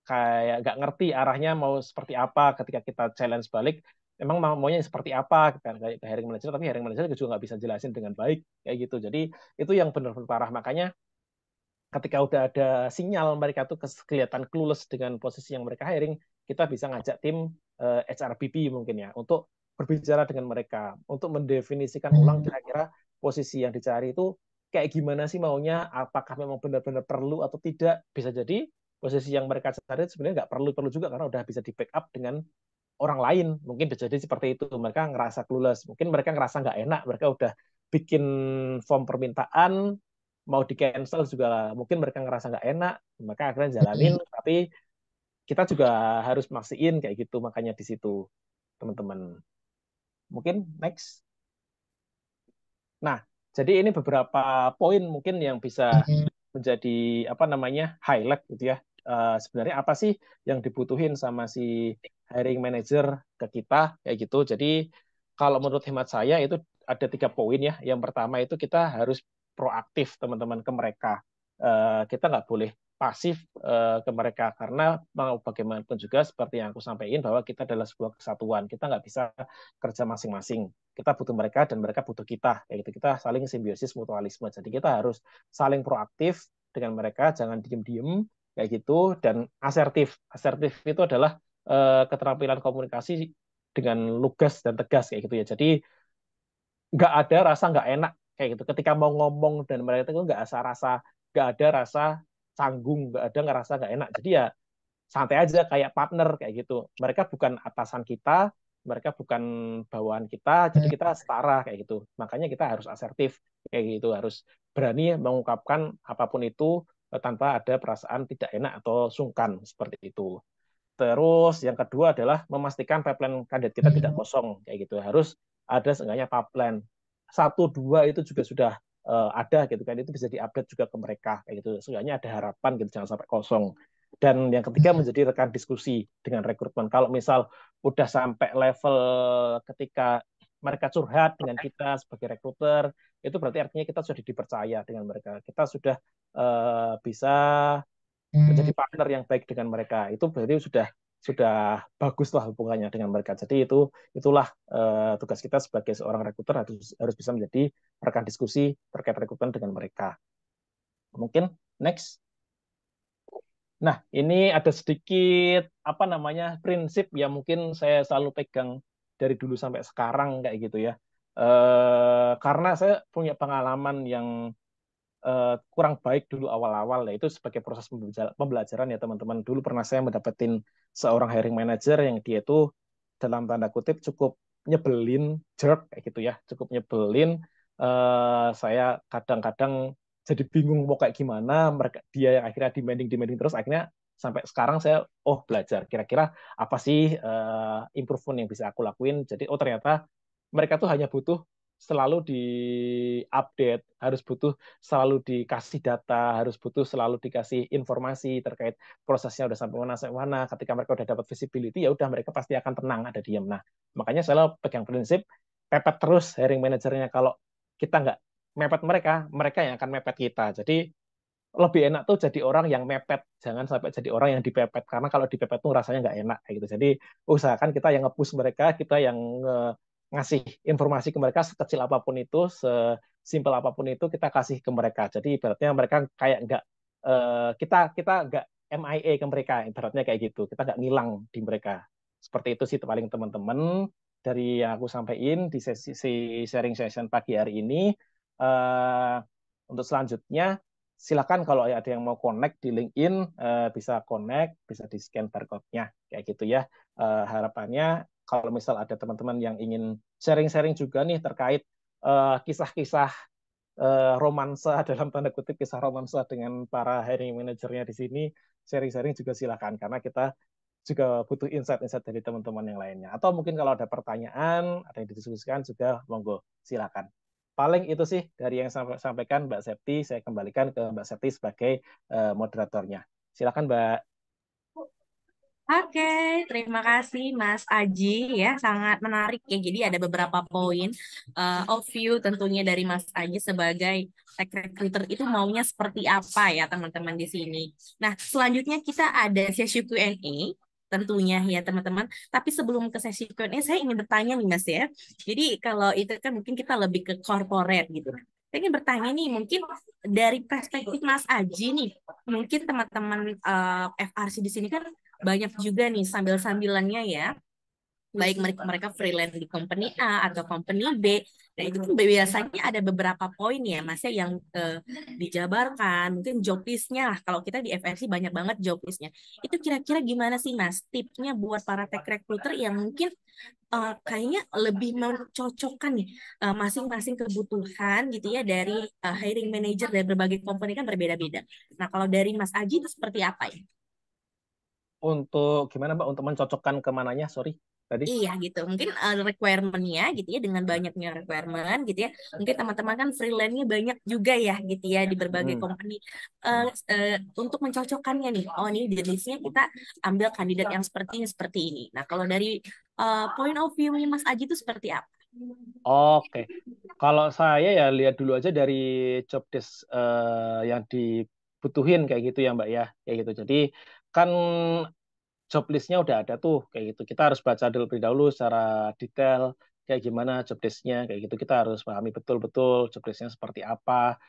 Kayak nggak ngerti arahnya mau seperti apa ketika kita challenge balik. Emang maunya seperti apa kan kayak ke hiring manager, tapi hiring manager juga nggak bisa jelasin dengan baik kayak gitu. Jadi itu yang benar-benar parah. Makanya ketika udah ada sinyal mereka tuh kelihatan clueless dengan posisi yang mereka hiring, kita bisa ngajak tim HRBP mungkin ya untuk berbicara dengan mereka untuk mendefinisikan ulang kira-kira posisi yang dicari itu kayak gimana sih maunya, apakah memang benar-benar perlu atau tidak. Bisa jadi posisi yang mereka cari sebenarnya nggak perlu-perlu juga karena udah bisa di backup dengan orang lain. Mungkin bisa jadi seperti itu, mereka ngerasa clueless, mungkin mereka ngerasa nggak enak, mereka udah bikin form permintaan mau di cancel juga mungkin mereka ngerasa nggak enak, maka akhirnya jalanin. Tapi kita juga harus mastiin kayak gitu, makanya di situ teman-teman. Mungkin next. Nah, jadi ini beberapa poin mungkin yang bisa menjadi apa namanya highlight gitu ya. Sebenarnya apa sih yang dibutuhin sama si hiring manager ke kita kayak gitu. Jadi kalau menurut hemat saya itu ada 3 poin ya. Yang pertama itu kita harus proaktif teman-teman ke mereka. Kita nggak boleh pasif ke mereka karena mau bagaimanapun juga seperti yang aku sampaikan bahwa kita adalah sebuah kesatuan. Kita nggak bisa kerja masing-masing. Kita butuh mereka dan mereka butuh kita. Kayak gitu. Kita saling simbiosis mutualisme. Jadi kita harus saling proaktif dengan mereka, jangan diem-diem kayak gitu, dan asertif. Asertif itu adalah keterampilan komunikasi dengan lugas dan tegas kayak gitu ya. Jadi nggak ada rasa nggak enak kayak gitu. Ketika mau ngomong dan mereka itu nggak ada rasa canggung, nggak ada ngerasa nggak enak. Jadi ya santai aja kayak partner kayak gitu. Mereka bukan atasan kita, mereka bukan bawahan kita, jadi kita setara kayak gitu. Makanya kita harus asertif kayak gitu, harus berani mengungkapkan apapun itu tanpa ada perasaan tidak enak atau sungkan seperti itu. Terus yang kedua adalah memastikan pipeline kandidat kita tidak kosong kayak gitu. Harus ada seenggaknya pipeline 1 2 itu juga sudah ada gitu kan. Itu bisa diupdate juga ke mereka kayak gitu. Seenggaknya ada harapan gitu, jangan sampai kosong. Dan yang ketiga menjadi rekan diskusi dengan rekrutmen. Kalau misal udah sampai level ketika mereka curhat dengan kita sebagai rekruter, itu berarti artinya kita sudah dipercaya dengan mereka. Kita sudah bisa menjadi partner yang baik dengan mereka. Itu berarti sudah baguslah hubungannya dengan mereka. Jadi itulah tugas kita sebagai seorang rekruter, harus bisa menjadi rekan diskusi terkait rekrutmen dengan mereka. Mungkin next. Nah, ini ada sedikit apa namanya prinsip yang mungkin saya selalu pegang dari dulu sampai sekarang kayak gitu ya. Karena saya punya pengalaman yang kurang baik dulu awal-awal, ya itu sebagai proses pembelajaran ya teman-teman. Dulu pernah saya mendapatkan seorang hiring manager yang dia itu dalam tanda kutip cukup nyebelin, jerk kayak gitu ya, cukup nyebelin. Saya kadang-kadang jadi bingung mau kayak gimana. Dia yang akhirnya demanding terus, akhirnya sampai sekarang saya belajar kira-kira apa sih improvement yang bisa aku lakuin. Jadi ternyata mereka tuh hanya butuh selalu di-update, harus butuh selalu dikasih data, harus butuh selalu dikasih informasi terkait prosesnya udah sampai mana. Ketika mereka udah dapat visibility, ya udah mereka pasti akan tenang, ada diam. Nah, makanya saya pegang prinsip pepet terus hiring manajernya. Kalau kita nggak mepet mereka, mereka yang akan mepet kita. Jadi lebih enak tuh jadi orang yang mepet, jangan sampai jadi orang yang dipepet. Karena kalau dipepet tuh rasanya nggak enak kayak gitu. Jadi usahakan kita yang nge-push mereka, kita yang ngasih informasi ke mereka sekecil apapun itu, sesimpel apapun itu kita kasih ke mereka. Jadi ibaratnya mereka kayak nggak kita nggak MIA ke mereka, ibaratnya kayak gitu. Kita nggak ngilang di mereka. Seperti itu sih paling teman-teman dari yang aku sampaikan di sesi sharing session pagi hari ini. Untuk selanjutnya silakan kalau ada yang mau connect di LinkedIn bisa connect, bisa di scan barcode-nya kayak gitu ya. Harapannya kalau misal ada teman-teman yang ingin sharing-sharing juga nih terkait kisah-kisah romansa dalam tanda kutip kisah romansa dengan para hiring manajernya di sini, sharing-sharing juga silakan karena kita juga butuh insight-insight dari teman-teman yang lainnya. Atau mungkin kalau ada pertanyaan, ada yang didiskusikan juga monggo silakan. Paling itu sih dari yang sampaikan Mbak Septi, saya kembalikan ke Mbak Septi sebagai moderatornya. Silakan Mbak. Oke, terima kasih Mas Aji ya, sangat menarik ya. Jadi ada beberapa poin of view tentunya dari Mas Aji sebagai tech recruiter itu maunya seperti apa ya teman-teman di sini. Nah, selanjutnya kita ada sesi Q&A tentunya ya teman-teman. Tapi sebelum ke sesi Q&A saya ingin bertanya nih Mas ya. Jadi kalau itu kan mungkin kita lebih ke corporate gitu. Saya ingin bertanya nih mungkin dari perspektif Mas Aji nih, mungkin teman-teman FRC di sini kan banyak juga nih sambil-sambilannya ya, baik mereka freelance di company A atau company B. Nah, itu kan biasanya ada beberapa poin ya, Mas, ya, yang dijabarkan. Mungkin job list-nya lah. Kalau kita di FRC banyak banget job list-nya. Itu kira-kira gimana sih, Mas? Tipsnya buat para tech recruiter yang mungkin kayaknya lebih mencocokkan nih masing-masing kebutuhan gitu ya dari hiring manager dari berbagai company kan berbeda-beda. Nah, kalau dari Mas Aji itu seperti apa ya? Untuk gimana Mbak untuk mencocokkan ke mananya? Sorry tadi. Iya gitu, mungkin requirement-nya gitu ya dengan banyaknya requirement gitu ya. Mungkin teman-teman kan freelance-nya banyak juga ya gitu ya di berbagai Mm-mm. company. Untuk mencocokkannya nih, oh ini jenisnya kita ambil kandidat yang seperti ini. Nah kalau dari point of view-nya Mas Aji itu seperti apa? Oke, kalau saya ya lihat dulu aja dari job desk yang dibutuhin kayak gitu ya Mbak ya, kayak gitu. Jadi kan job list-nya udah ada tuh kayak gitu. Kita harus baca lebih dahulu secara detail kayak gimana job desk-nya kayak gitu. Kita harus pahami betul-betul job list-nya seperti apa,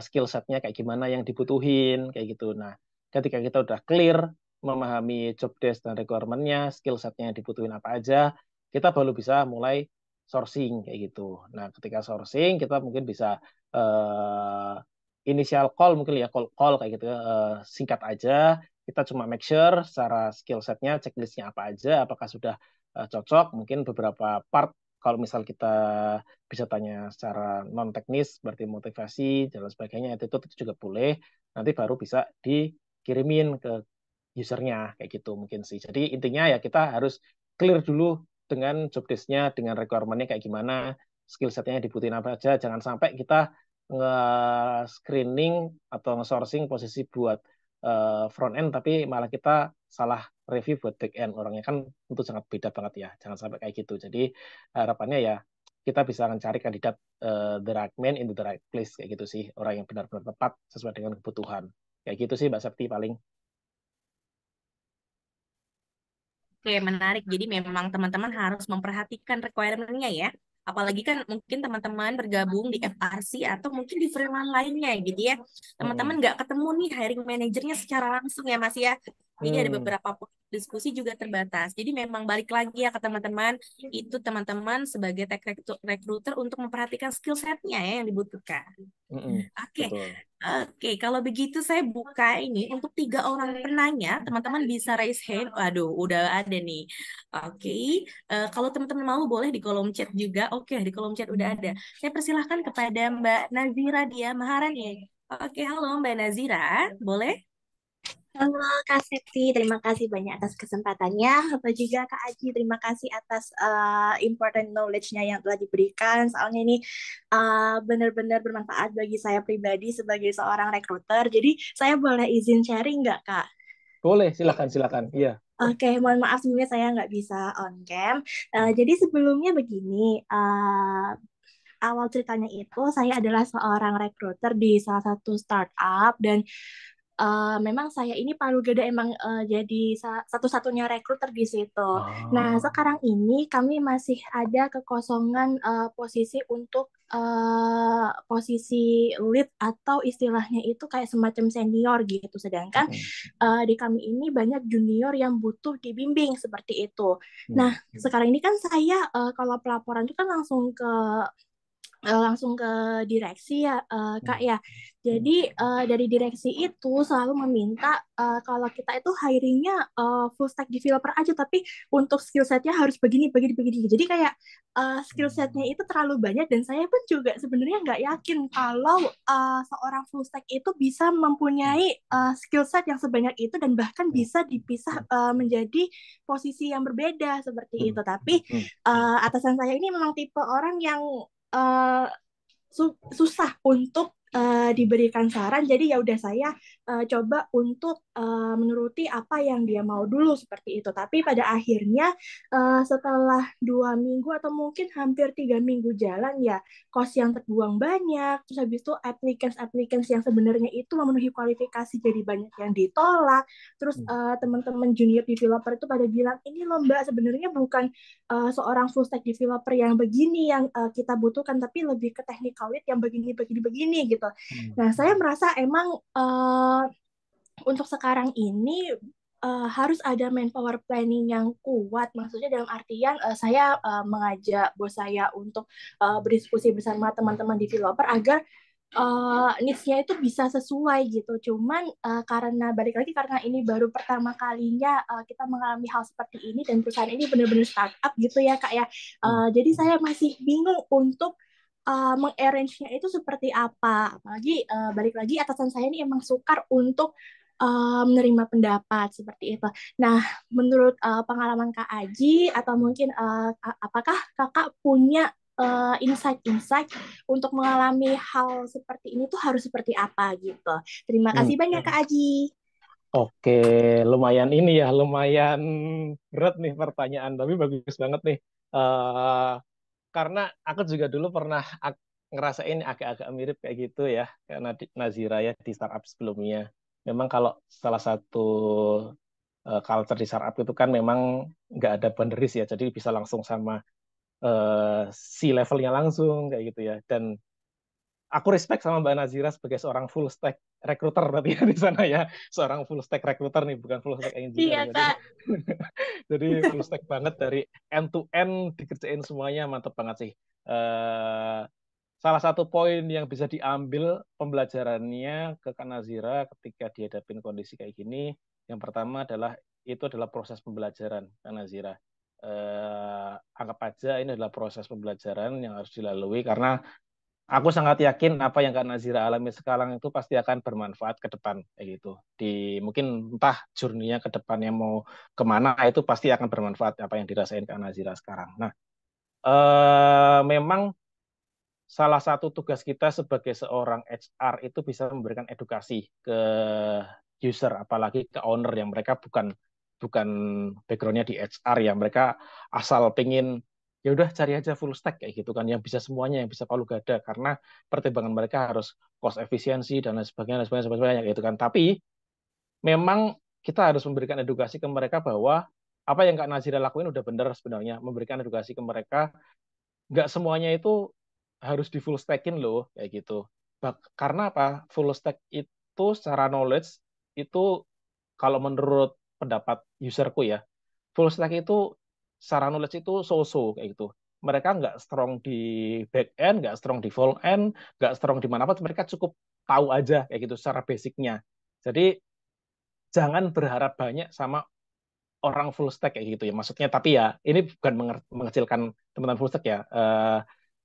skill set-nya kayak gimana yang dibutuhin kayak gitu. Nah, ketika kita udah clear memahami job desk dan requirement-nya, skill set-nya yang dibutuhin apa aja, kita baru bisa mulai sourcing kayak gitu. Nah, ketika sourcing kita mungkin bisa initial call mungkin ya call kayak gitu ya, singkat aja kita cuma make sure secara skill setnya, checklistnya apa aja, apakah sudah cocok. Mungkin beberapa part, kalau misal kita bisa tanya secara non teknis, berarti motivasi dan lain sebagainya, itu juga boleh. Nanti baru bisa dikirimin ke usernya kayak gitu mungkin sih. Jadi intinya ya kita harus clear dulu dengan job desk-nya, dengan requirement-nya kayak gimana, skill set-nya yang dibutuhin apa aja. Jangan sampai kita nge-screening atau nge-sourcing posisi buat front end tapi malah kita salah review buat back end. Orangnya kan itu sangat beda banget ya. Jangan sampai kayak gitu. Jadi harapannya ya kita bisa mencari kandidat the right man into the right place kayak gitu sih. Orang yang benar-benar tepat sesuai dengan kebutuhan. Kayak gitu sih Mbak Septi paling. Oke, menarik. Jadi memang teman-teman harus memperhatikan requirement-nya ya. Apalagi kan mungkin teman-teman bergabung di FRC atau mungkin di freelance lainnya gitu ya. Teman-teman Hmm. nggak ketemu nih hiring manajernya secara langsung ya Mas ya. Jadi ada Hmm. beberapa diskusi juga terbatas. Jadi memang balik lagi ya ke teman-teman, itu teman-teman sebagai tech recruiter untuk memperhatikan skill set-nya ya yang dibutuhkan. Oke, Betul. oke. Kalau begitu saya buka ini untuk 3 orang penanya. Teman-teman bisa raise hand. Waduh, udah ada nih. Oke, kalau teman-teman mau boleh di kolom chat juga. Oke, di kolom chat udah ada. Saya persilahkan kepada Mbak Nazira Dia Maharani. Oke, halo Mbak Nazira, boleh? Halo Kak Septi, terima kasih banyak atas kesempatannya. Bapak juga Kak Aji, terima kasih atas important knowledge-nya yang telah diberikan. Soalnya ini benar-benar bermanfaat bagi saya pribadi sebagai seorang rekruter. Jadi saya boleh izin sharing nggak Kak? Boleh, silakan, silakan. Iya. Oke, mohon maaf sebelumnya saya nggak bisa on cam. Jadi sebelumnya begini, awal ceritanya itu saya adalah seorang rekruter di salah satu startup dan memang saya ini palu gada emang jadi satu-satunya rekruter di situ. Nah, Oh. sekarang ini kami masih ada kekosongan posisi untuk posisi lead atau istilahnya itu kayak semacam senior gitu. Sedangkan di kami ini banyak junior yang butuh dibimbing seperti itu. Nah, sekarang ini kan saya kalau pelaporan itu kan langsung ke langsung ke direksi ya Kak ya. Jadi dari direksi itu selalu meminta kalau kita itu hiringnya full stack developer aja, tapi untuk skill setnya harus begini begini begini. Jadi kayak skill setnya itu terlalu banyak dan saya pun juga sebenarnya nggak yakin kalau seorang full stack itu bisa mempunyai skill set yang sebanyak itu dan bahkan bisa dipisah menjadi posisi yang berbeda seperti itu. Tapi atasan saya ini memang tipe orang yang uh, susah untuk diberikan saran. Jadi ya udah saya coba untuk menuruti apa yang dia mau dulu seperti itu. Tapi pada akhirnya setelah 2 minggu atau mungkin hampir 3 minggu jalan ya, kos yang terbuang banyak. Terus habis itu applicants yang sebenarnya itu memenuhi kualifikasi jadi banyak yang ditolak. Terus teman-teman junior developer itu pada bilang ini loh Mbak sebenarnya bukan seorang full stack developer yang begini yang kita butuhkan, tapi lebih ke technical lead yang begini gitu. Nah, saya merasa emang untuk sekarang ini harus ada manpower planning yang kuat. Maksudnya dalam artian saya mengajak bos saya untuk berdiskusi bersama teman-teman developer agar needs-nya itu bisa sesuai gitu. Cuman karena balik lagi karena ini baru pertama kalinya kita mengalami hal seperti ini dan perusahaan ini benar-benar startup gitu ya Kak ya. Jadi saya masih bingung untuk mengarrange-nya itu seperti apa. Apalagi balik lagi atasan saya ini emang sukar untuk menerima pendapat seperti itu. Nah, menurut pengalaman Kak Aji atau mungkin apakah Kakak punya insight-insight untuk mengalami hal seperti ini tuh harus seperti apa gitu. Terima kasih banyak Kak Aji. Oke, lumayan ini ya, lumayan berat nih pertanyaan, tapi bagus banget nih. Karena aku juga dulu pernah ngerasain agak-agak mirip kayak gitu ya, kayak Nazira ya di startup sebelumnya. Memang kalau salah satu culture di startup itu kan memang nggak ada boundaries ya, jadi bisa langsung sama C-levelnya langsung kayak gitu ya. Dan aku respect sama Mbak Nazira sebagai seorang full stack recruiter berarti ya di sana ya, seorang full stack recruiter nih, bukan full stack engineer. Iya Kak. Jadi full stack banget dari end to end dikerjain semuanya, mantep banget sih. Salah satu poin yang bisa diambil pembelajarannya ke Kak Nazira ketika dihadapin kondisi kayak gini, yang pertama adalah itu adalah proses pembelajaran Kak Nazira. Anggap aja ini adalah proses pembelajaran yang harus dilalui karena aku sangat yakin apa yang Kak Nazira alami sekarang itu pasti akan bermanfaat ke depan kayak gitu. Di mungkin entah journey-nya ke depannya mau kemana itu pasti akan bermanfaat apa yang dirasain Kak Nazira sekarang. Nah, memang salah satu tugas kita sebagai seorang HR itu bisa memberikan edukasi ke user, apalagi ke owner yang mereka bukan bukan backgroundnya di HR ya, mereka asal pengen ya udah cari aja full stack kayak gitu kan, yang bisa semuanya, yang bisa palu gada, karena pertimbangan mereka harus cost efisiensi dan lain sebagainya, dan sebagainya gitu kan. Tapi memang kita harus memberikan edukasi ke mereka bahwa apa yang Kak Nazira lakuin udah benar sebenarnya, memberikan edukasi ke mereka nggak semuanya itu harus di full stackin loh kayak gitu. Karena apa? Full stack itu secara knowledge itu kalau menurut pendapat userku ya, full stack itu secara knowledge itu so-so kayak gitu. Mereka nggak strong di back end, nggak strong di front end, nggak strong di mana-mana. Mereka cukup tahu aja kayak gitu secara basicnya. Jadi jangan berharap banyak sama orang full stack kayak gitu ya. Maksudnya tapi ya ini bukan mengecilkan teman-teman full stack ya.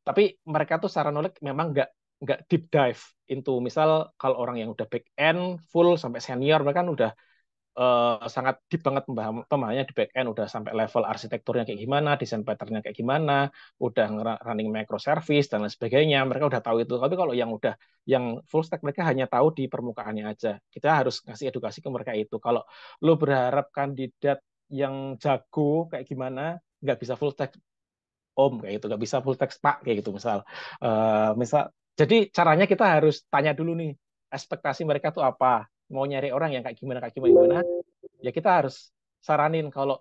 Tapi mereka tuh secara knowledge memang nggak deep dive into, misal kalau orang yang udah back end full sampai senior mereka kan udah sangat deep banget pemahamannya di back end, udah sampai level arsitekturnya kayak gimana, desain patternnya kayak gimana, udah running microservice dan lain sebagainya, mereka udah tahu itu. Tapi kalau yang full stack mereka hanya tahu di permukaannya aja. Kita harus ngasih edukasi ke mereka itu. Kalau lo berharap kandidat yang jago kayak gimana, nggak bisa full stack om kayak gitu, nggak bisa full stack pak kayak gitu misal. Jadi caranya kita harus tanya dulu nih ekspektasi mereka tuh apa, mau nyari orang yang kayak gimana, ya kita harus saranin kalau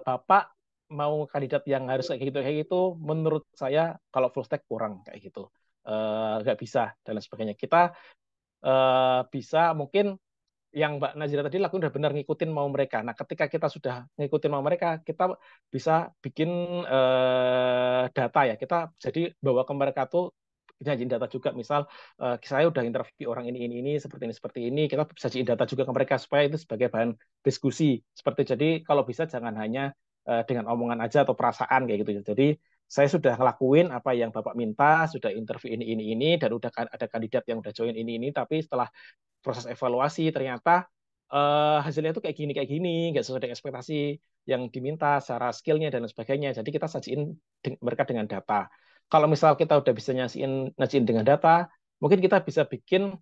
bapak mau kandidat yang harus kayak gitu menurut saya kalau full stack kurang kayak gitu, nggak bisa dan lain sebagainya. Kita bisa mungkin yang Mbak Nazira tadi lakukan udah benar ngikutin mau mereka. Nah, ketika kita sudah ngikutin mau mereka, kita bisa bikin data ya. Kita jadi bawa ke mereka tuh sajiin data juga. Misal saya udah interview orang ini seperti ini. Kita sajiin data juga ke mereka supaya itu sebagai bahan diskusi. Jadi kalau bisa jangan hanya dengan omongan aja atau perasaan kayak gitu. Jadi saya sudah ngelakuin apa yang Bapak minta, sudah interview ini, dan udah ada kandidat yang udah join ini, tapi setelah proses evaluasi ternyata hasilnya itu kayak gini, nggak sesuai dengan ekspektasi yang diminta secara skillnya dan sebagainya. Jadi kita sajiin mereka dengan data. Kalau misal kita udah bisa nyajiin dengan data, mungkin kita bisa bikin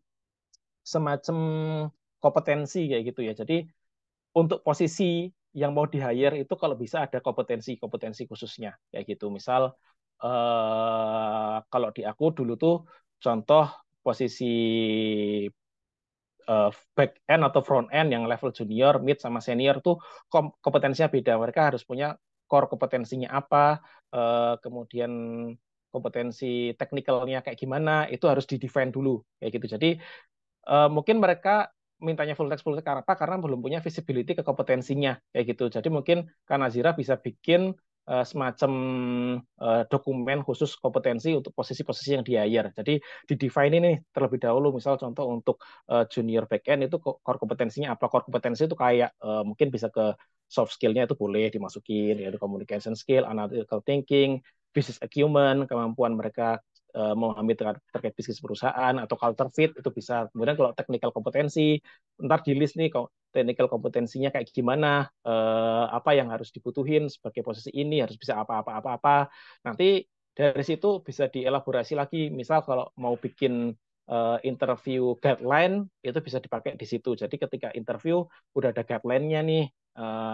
semacam kompetensi kayak gitu ya. Jadi untuk posisi yang mau di-hire itu kalau bisa ada kompetensi khususnya kayak gitu. Misal kalau di aku dulu tuh contoh posisi back end atau front end yang level junior, mid sama senior tuh kompetensinya beda. Mereka harus punya core kompetensinya apa, kemudian kompetensi teknikalnya kayak gimana, itu harus di-define dulu kayak gitu. Jadi mungkin mereka mintanya full text apa karena belum punya visibility ke kompetensinya kayak gitu. Jadi mungkin Kanazira bisa bikin semacam dokumen khusus kompetensi untuk posisi-posisi yang di-hire. Jadi di-define ini terlebih dahulu, misal contoh untuk junior backend itu core kompetensinya apa? Core kompetensi itu kayak mungkin bisa ke soft skill-nya itu boleh dimasukin, yaitu communication skill, analytical thinking, business acumen, kemampuan mereka memahami terkait bisnis perusahaan atau culture fit itu bisa. Kemudian kalau technical kompetensi, ntar di list nih technical kompetensinya kayak gimana, apa yang harus dibutuhin sebagai posisi ini, harus bisa apa. Nanti dari situ bisa dielaborasi lagi. Misal kalau mau bikin interview guideline itu bisa dipakai di situ. Jadi ketika interview udah ada guideline-nya nih,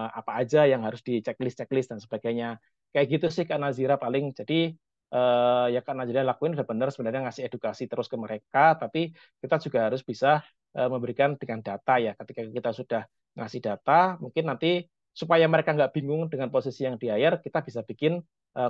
apa aja yang harus di checklist dan sebagainya. Kayak gitu sih Kak Nazira paling. Jadi ya Kak Najla lakuin udah benar sebenarnya ngasih edukasi terus ke mereka, tapi kita juga harus bisa memberikan dengan data ya. Ketika kita sudah ngasih data, mungkin nanti supaya mereka nggak bingung dengan posisi yang di-hire, kita bisa bikin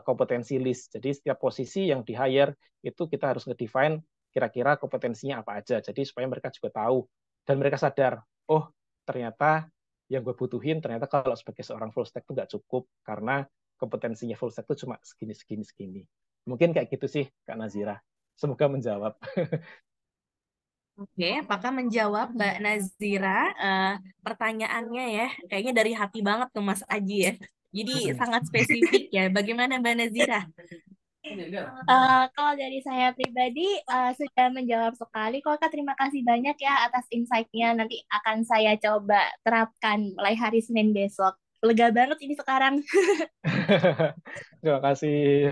kompetensi list. Jadi setiap posisi yang di-hire itu kita harus nge-define kira-kira kompetensinya apa aja. Jadi supaya mereka juga tahu dan mereka sadar, oh ternyata yang gue butuhin ternyata kalau sebagai seorang full stack itu nggak cukup karena kompetensinya full stack itu cuma segini. Mungkin kayak gitu sih, Kak Nazira. Semoga menjawab. Oke, apakah menjawab Mbak Nazira pertanyaannya ya? Kayaknya dari hati banget tuh Mas Aji ya. Jadi sangat spesifik ya. Bagaimana Mbak Nazira? Kalau dari saya pribadi sudah menjawab sekali. Kak, terima kasih banyak ya atas insight-nya. Nanti akan saya coba terapkan mulai hari Senin besok. Lega banget ini sekarang. Terima kasih.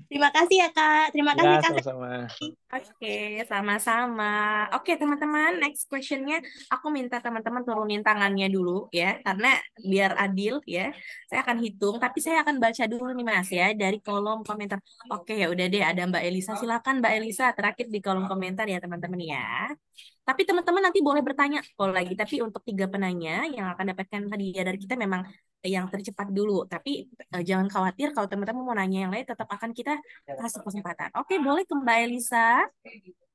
Terima kasih ya Kak. Terima Ya, kasih Kak. sama-sama. Oke, sama-sama. Oke, teman-teman, next question-nya aku minta teman-teman turunin tangannya dulu ya, karena biar adil ya. Saya akan hitung, tapi saya akan baca dulu nih Mas ya dari kolom komentar. Oke, ya udah deh, ada Mbak Elisa. Silakan Mbak Elisa terakhir di kolom komentar ya teman-teman ya. Tapi teman-teman nanti boleh bertanya kalau lagi. Tapi untuk 3 penanya yang akan dapatkan hadiah dari kita memang yang tercepat dulu. Tapi jangan khawatir kalau teman-teman mau nanya yang lain, tetap akan kita kasih kesempatan. Oke, boleh ke Mbak Elisa.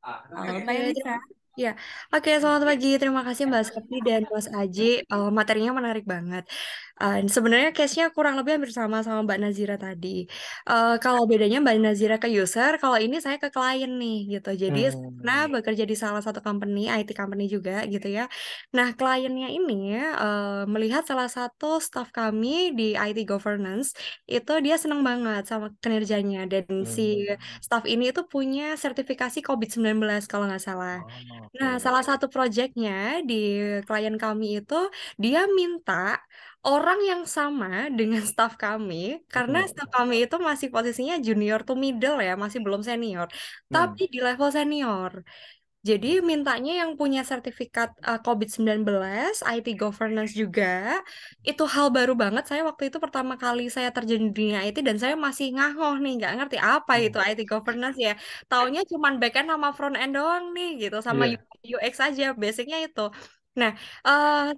Halo Mbak Elisa. Ya, oke, selamat pagi. Terima kasih Mbak Septi dan Mas Aji. Materinya menarik banget. Sebenarnya case-nya kurang lebih hampir sama Mbak Nazira tadi. Kalau bedanya Mbak Nazira ke user, kalau ini saya ke klien nih gitu. Jadi saya pernah bekerja di salah satu company, IT company juga gitu ya. Nah, kliennya ini melihat salah satu staff kami di IT governance itu dia senang banget sama kinerjanya dan si staff ini itu punya sertifikasi COVID-19 kalau nggak salah. Nah, salah satu proyeknya di klien kami itu dia minta orang yang sama dengan staff kami karena staff kami itu masih posisinya junior to middle ya, masih belum senior, tapi di level senior. Jadi mintanya yang punya sertifikat COVID-19, IT governance juga. Itu hal baru banget. Saya waktu itu pertama kali saya terjun di dunia IT dan saya masih ngahoh nih, nggak ngerti apa itu IT governance ya. Taunya cuman backend sama front end doang nih gitu, sama UX aja, basicnya itu. Nah,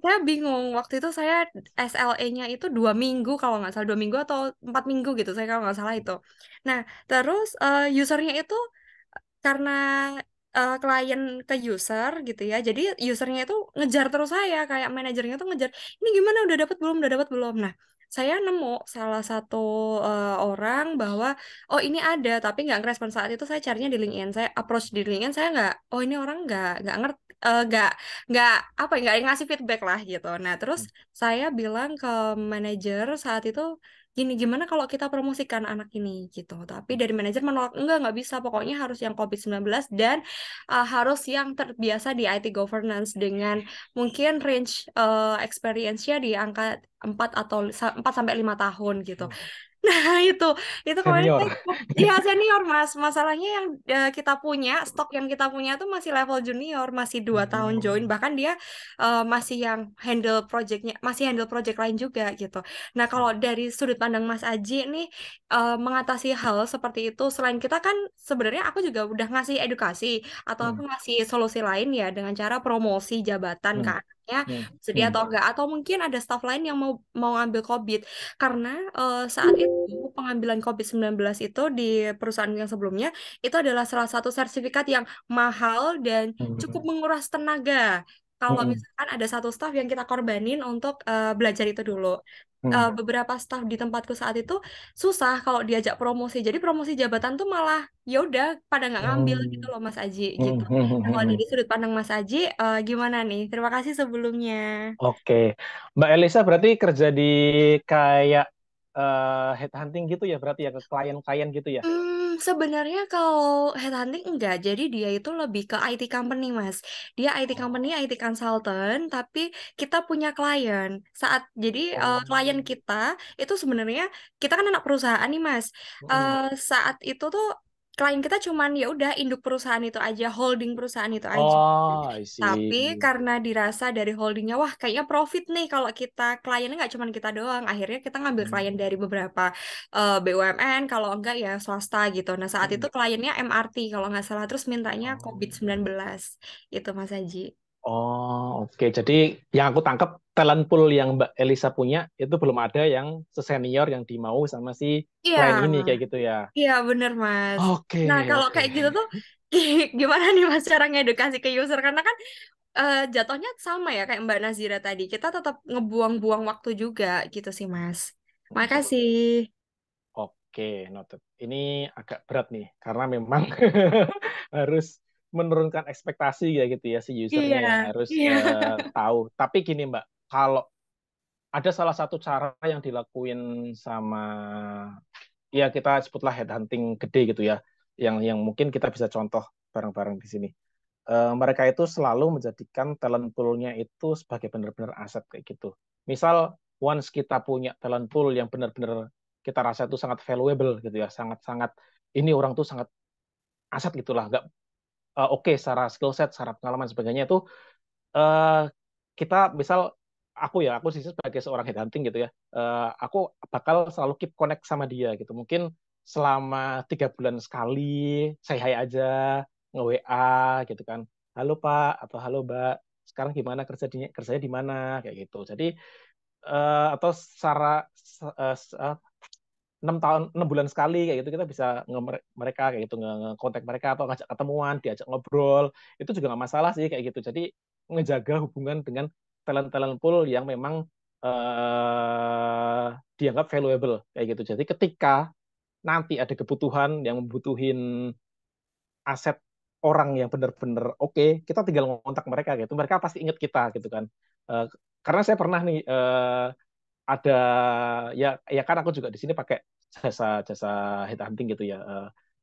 saya bingung. Waktu itu saya SLE-nya itu 2 minggu kalau nggak salah, 2 minggu atau 4 minggu gitu, saya kalau nggak salah itu. Nah, terus usernya itu karena klien ke user gitu ya. Jadi usernya itu ngejar terus saya, kayak manajernya tuh ngejar, ini gimana udah dapat belum, udah dapat belum. Nah, saya nemu salah satu orang bahwa oh ini ada tapi nggak ngerespon. Saat itu saya carinya di LinkedIn, saya approach di LinkedIn, saya nggak, oh ini orang nggak ngerti, nggak apa ya, nggak ngasih feedback lah gitu. Nah terus saya bilang ke manajer saat itu, gini, gimana kalau kita promosikan anak ini gitu. Tapi dari manajer menolak, nggak bisa, pokoknya harus yang COVID-19 dan harus yang terbiasa di IT governance dengan mungkin range experience-nya di angka 4 sampai 5 tahun gitu. Nah, itu kemarin Senior. saya cukup, ya senior Mas. Masalahnya yang kita punya, stok yang kita punya tuh masih level junior, masih 2 tahun join, bahkan dia masih yang handle projectnya, masih handle project lain juga gitu. Nah, kalau dari sudut pandang Mas Aji nih, mengatasi hal seperti itu, selain kita kan sebenarnya aku juga udah ngasih edukasi atau aku ngasih solusi lain ya dengan cara promosi jabatan ke anaknya, sedia atau enggak, atau mungkin ada staff lain yang mau ngambil COVID. Karena saat itu pengambilan COVID-19 itu di perusahaan yang sebelumnya itu adalah salah satu sertifikat yang mahal dan cukup menguras tenaga. Kalau misalkan ada satu staff yang kita korbanin untuk belajar itu dulu. Beberapa staff di tempatku saat itu susah kalau diajak promosi. Jadi promosi jabatan tuh malah ya udah pada nggak ngambil gitu loh Mas Aji gitu. Nah, kalau dari sudut pandang Mas Aji gimana nih? Terima kasih sebelumnya. Oke, Mbak Elisa berarti kerja di kayak headhunting gitu ya, berarti ya ke klien-klien gitu ya? Sebenarnya kalau headhunting enggak, jadi dia itu lebih ke IT company, Mas. Dia IT company, Oh, IT consultant, tapi kita punya klien. Jadi klien oh, kita itu sebenarnya kita kan anak perusahaan nih, Mas. Saat itu tuh klien kita cuman ya udah induk perusahaan itu aja, holding perusahaan itu aja. oh, I Tapi see. karena dirasa dari holdingnya, wah kayaknya profit nih kalau kita kliennya nggak cuma kita doang. Akhirnya kita ngambil klien dari beberapa BUMN, kalau enggak ya swasta gitu. Nah saat itu kliennya MRT kalau nggak salah, terus mintanya COVID-19. Itu Mas Haji. Oh, oke. Jadi yang aku tangkap talent pool yang Mbak Elisa punya itu belum ada yang sesenior yang dimau sama si Iya, klien ini kayak gitu ya. iya bener Mas. Oke, Nah kalau oke. kayak gitu tuh gimana nih Mas cara ngedukasi ke user? Karena kan jatuhnya sama ya kayak Mbak Nazira tadi. Kita tetap ngebuang-buang waktu juga gitu sih Mas. Makasih. Oke, noted. Ini agak berat nih karena memang harus menurunkan ekspektasi ya gitu ya si Iya, usernya ya harus iya. tahu. Tapi gini Mbak, kalau ada salah satu cara yang dilakuin sama ya kita sebutlah headhunting gede gitu ya, yang mungkin kita bisa contoh bareng-bareng di sini. Mereka itu selalu menjadikan talent pool-nya itu sebagai benar-benar aset kayak gitu. Misal once kita punya talent pool yang benar-benar kita rasa itu sangat valuable gitu ya, sangat-sangat ini orang tuh sangat aset gitulah, nggak oke secara skill set, secara pengalaman sebagainya itu eh, kita misal aku sih sebagai seorang headhunting gitu ya, aku bakal selalu keep connect sama dia gitu. Mungkin selama 3 bulan sekali saya hai aja nge-WA gitu kan. Halo Pak atau halo Mbak, sekarang gimana kerjanya di mana kayak gitu. Jadi atau secara 6 bulan sekali kayak gitu kita bisa mereka kayak gitu kontak mereka atau ngajak ketemuan diajak ngobrol itu juga nggak masalah sih kayak gitu jadi ngejaga hubungan dengan talent-talent pool yang memang dianggap valuable kayak gitu jadi ketika nanti ada kebutuhan yang membutuhin aset orang yang benar-benar oke, kita tinggal ngontak mereka gitu mereka pasti ingat kita gitu kan. Eh, karena saya pernah nih ada ya kan aku juga di sini pakai jasa jasa headhunting gitu ya.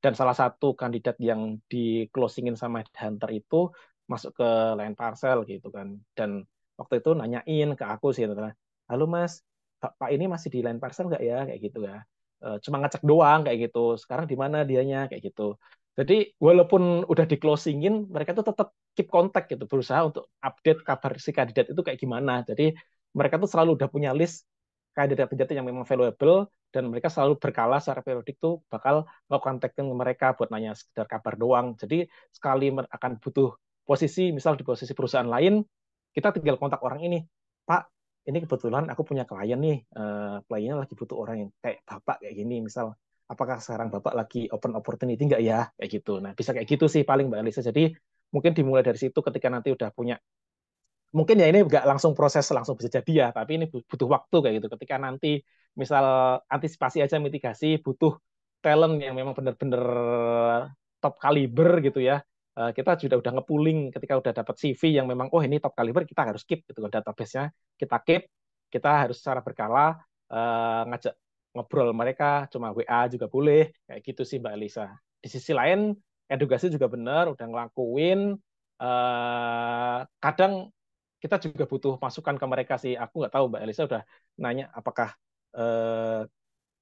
Dan salah satu kandidat yang di closingin sama headhunter itu masuk ke line parcel gitu kan. Dan waktu itu nanyain ke aku sih, halo Mas, Pak ini masih di line parcel nggak ya kayak gitu ya. Cuma ngecek doang kayak gitu. Sekarang di mana dianya kayak gitu. Jadi walaupun udah di closingin, mereka tuh tetap keep contact gitu, berusaha untuk update kabar si kandidat itu kayak gimana. Jadi mereka tuh selalu udah punya list kandidat-kandidat yang memang valuable dan mereka selalu berkala secara periodik tuh bakal nge-contactin mereka buat nanya sekedar kabar doang. Jadi sekali akan butuh posisi, misal di posisi perusahaan lain, kita tinggal kontak orang ini. Pak, ini kebetulan aku punya klien nih, kliennya lagi butuh orang yang kayak bapak kayak gini, misal apakah sekarang Bapak lagi open opportunity nggak ya, kayak gitu. Nah, bisa kayak gitu sih paling Mbak Elisa. Jadi mungkin dimulai dari situ ketika nanti udah punya, mungkin ya ini nggak langsung proses langsung bisa jadi ya, tapi ini butuh waktu kayak gitu. Ketika nanti misal antisipasi aja mitigasi, butuh talent yang memang benar-benar top kaliber gitu ya. Kita sudah ngepooling ketika udah dapat CV yang memang oh ini top kaliber, kita harus keep gitu kan database-nya, kita keep, kita harus secara berkala ngajak ngobrol mereka, cuma WA juga boleh, kayak gitu sih Mbak Elisa. Di sisi lain edukasi juga benar, udah ngelakuin, kadang kita juga butuh masukan ke mereka sih. Aku nggak tahu Mbak Elisa udah nanya apakah